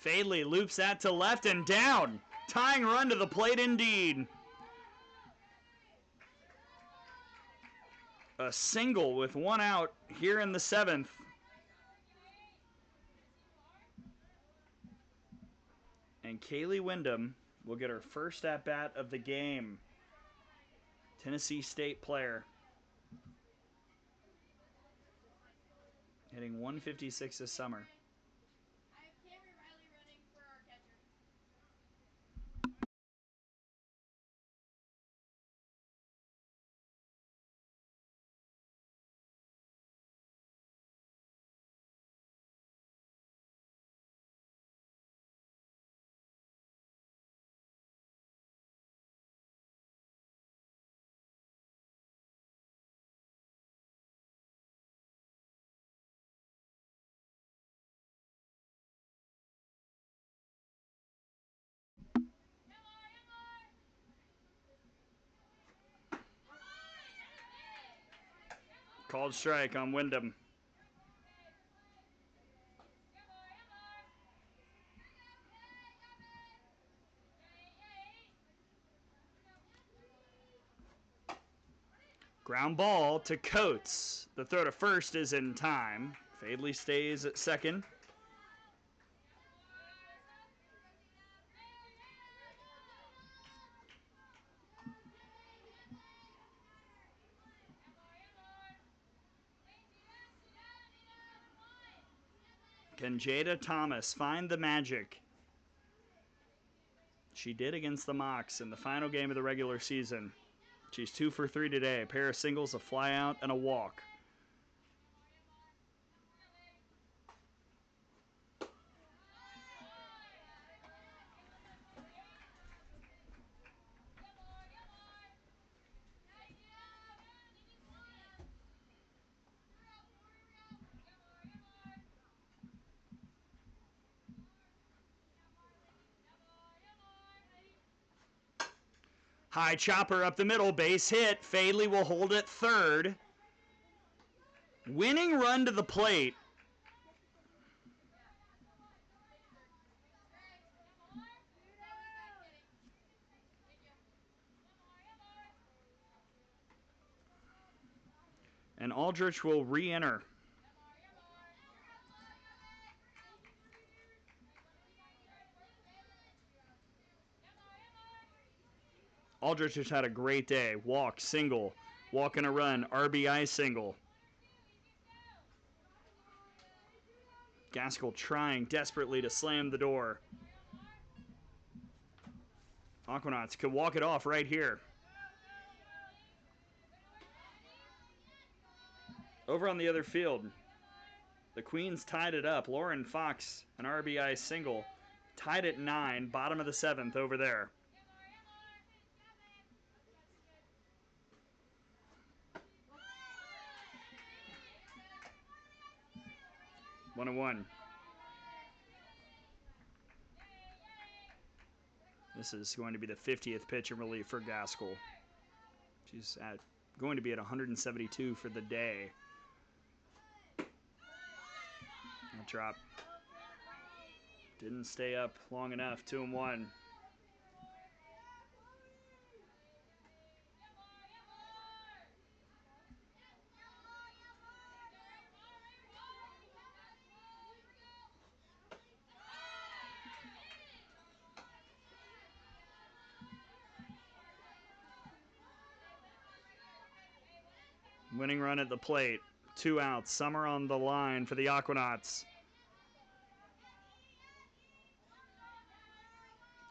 Fadley loops that to left and down. Tying run to the plate indeed. A single with 1 out here in the 7th. And Kaylee Wyndham will get her first at-bat of the game. Tennessee State player. Hitting 156 this summer. Called strike on Wyndham. Ground ball to Coates. The throw to first is in time. Fadley stays at second. Can Jada Thomas find the magic? She did against the Mocs in the final game of the regular season. She's 2 for 3 today. A pair of singles, a flyout, and a walk. High chopper up the middle, base hit. Fadley will hold it third. Winning run to the plate. And Aldrich will re-enter. Aldrich just had a great day. Walk, single. Walk and a run. RBI single. Gaskell trying desperately to slam the door. Aquanauts could walk it off right here. Over on the other field, the Queens tied it up. Lauren Fox, an RBI single, tied at 9, bottom of the 7th over there. One and one. This is going to be the 50th pitch in relief for Gaskell. She's going to be at 172 for the day. Drop. Didn't stay up long enough. 2 and 1. Winning run at the plate. 2 outs. Summer on the line for the Aquanauts.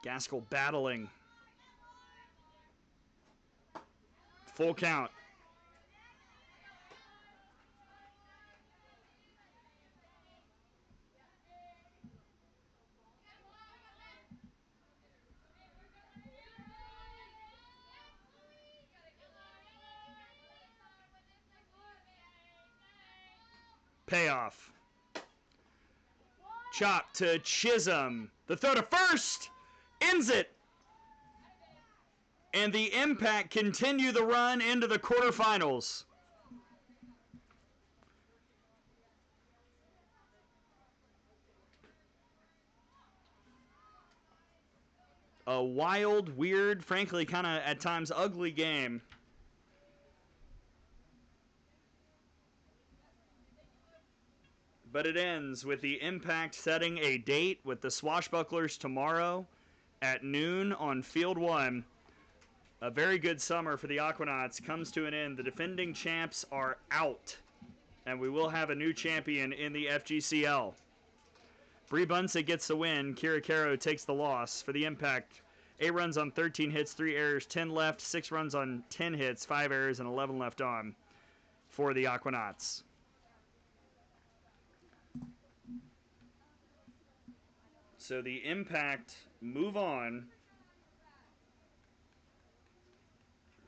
Gaskell battling. Full count. Payoff. Chop to Chisholm. The throw to first. Ends it. And the Impact continue the run into the quarterfinals. A wild, weird, frankly kind of at times ugly game. But it ends with the Impact setting a date with the Swashbucklers tomorrow at noon on Field 1. A very good summer for the Aquanauts comes to an end. The defending champs are out, and we will have a new champion in the FGCL. Bree Bunce gets the win. Kira Caro takes the loss for the Impact. 8 runs on 13 hits, 3 errors, 10 left, 6 runs on 10 hits, 5 errors, and 11 left on for the Aquanauts. So the Impact move on.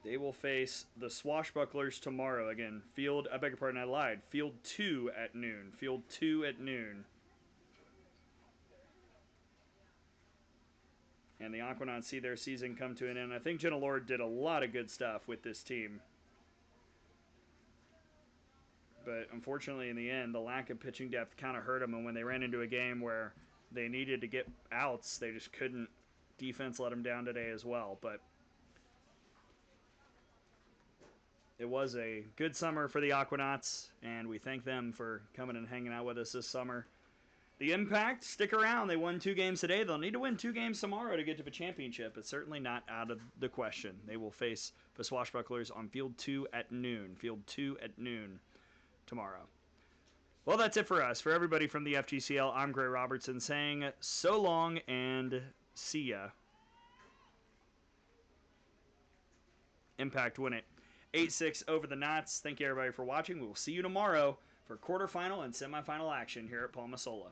They will face the Swashbucklers tomorrow. Again, I beg your pardon, I lied. Field 2 at noon. Field 2 at noon. And the Aquanauts see their season come to an end. I think Jenna Lord did a lot of good stuff with this team. But unfortunately, in the end, the lack of pitching depth kind of hurt them. And when they ran into a game where they needed to get outs, they just couldn't. Defense let them down today as well. But it was a good summer for the Aquanauts, and we thank them for coming and hanging out with us this summer. The Impact, stick around. They won 2 games today. They'll need to win 2 games tomorrow to get to the championship. It's certainly not out of the question. They will face the Swashbucklers on Field 2 at noon. Field 2 at noon tomorrow. Well, that's it for us. For everybody from the FGCL, I'm Gray Robertson saying so long and see ya. Impact win it 8-6 over the Knots. Thank you, everybody, for watching. We will see you tomorrow for quarterfinal and semifinal action here at Palmasola.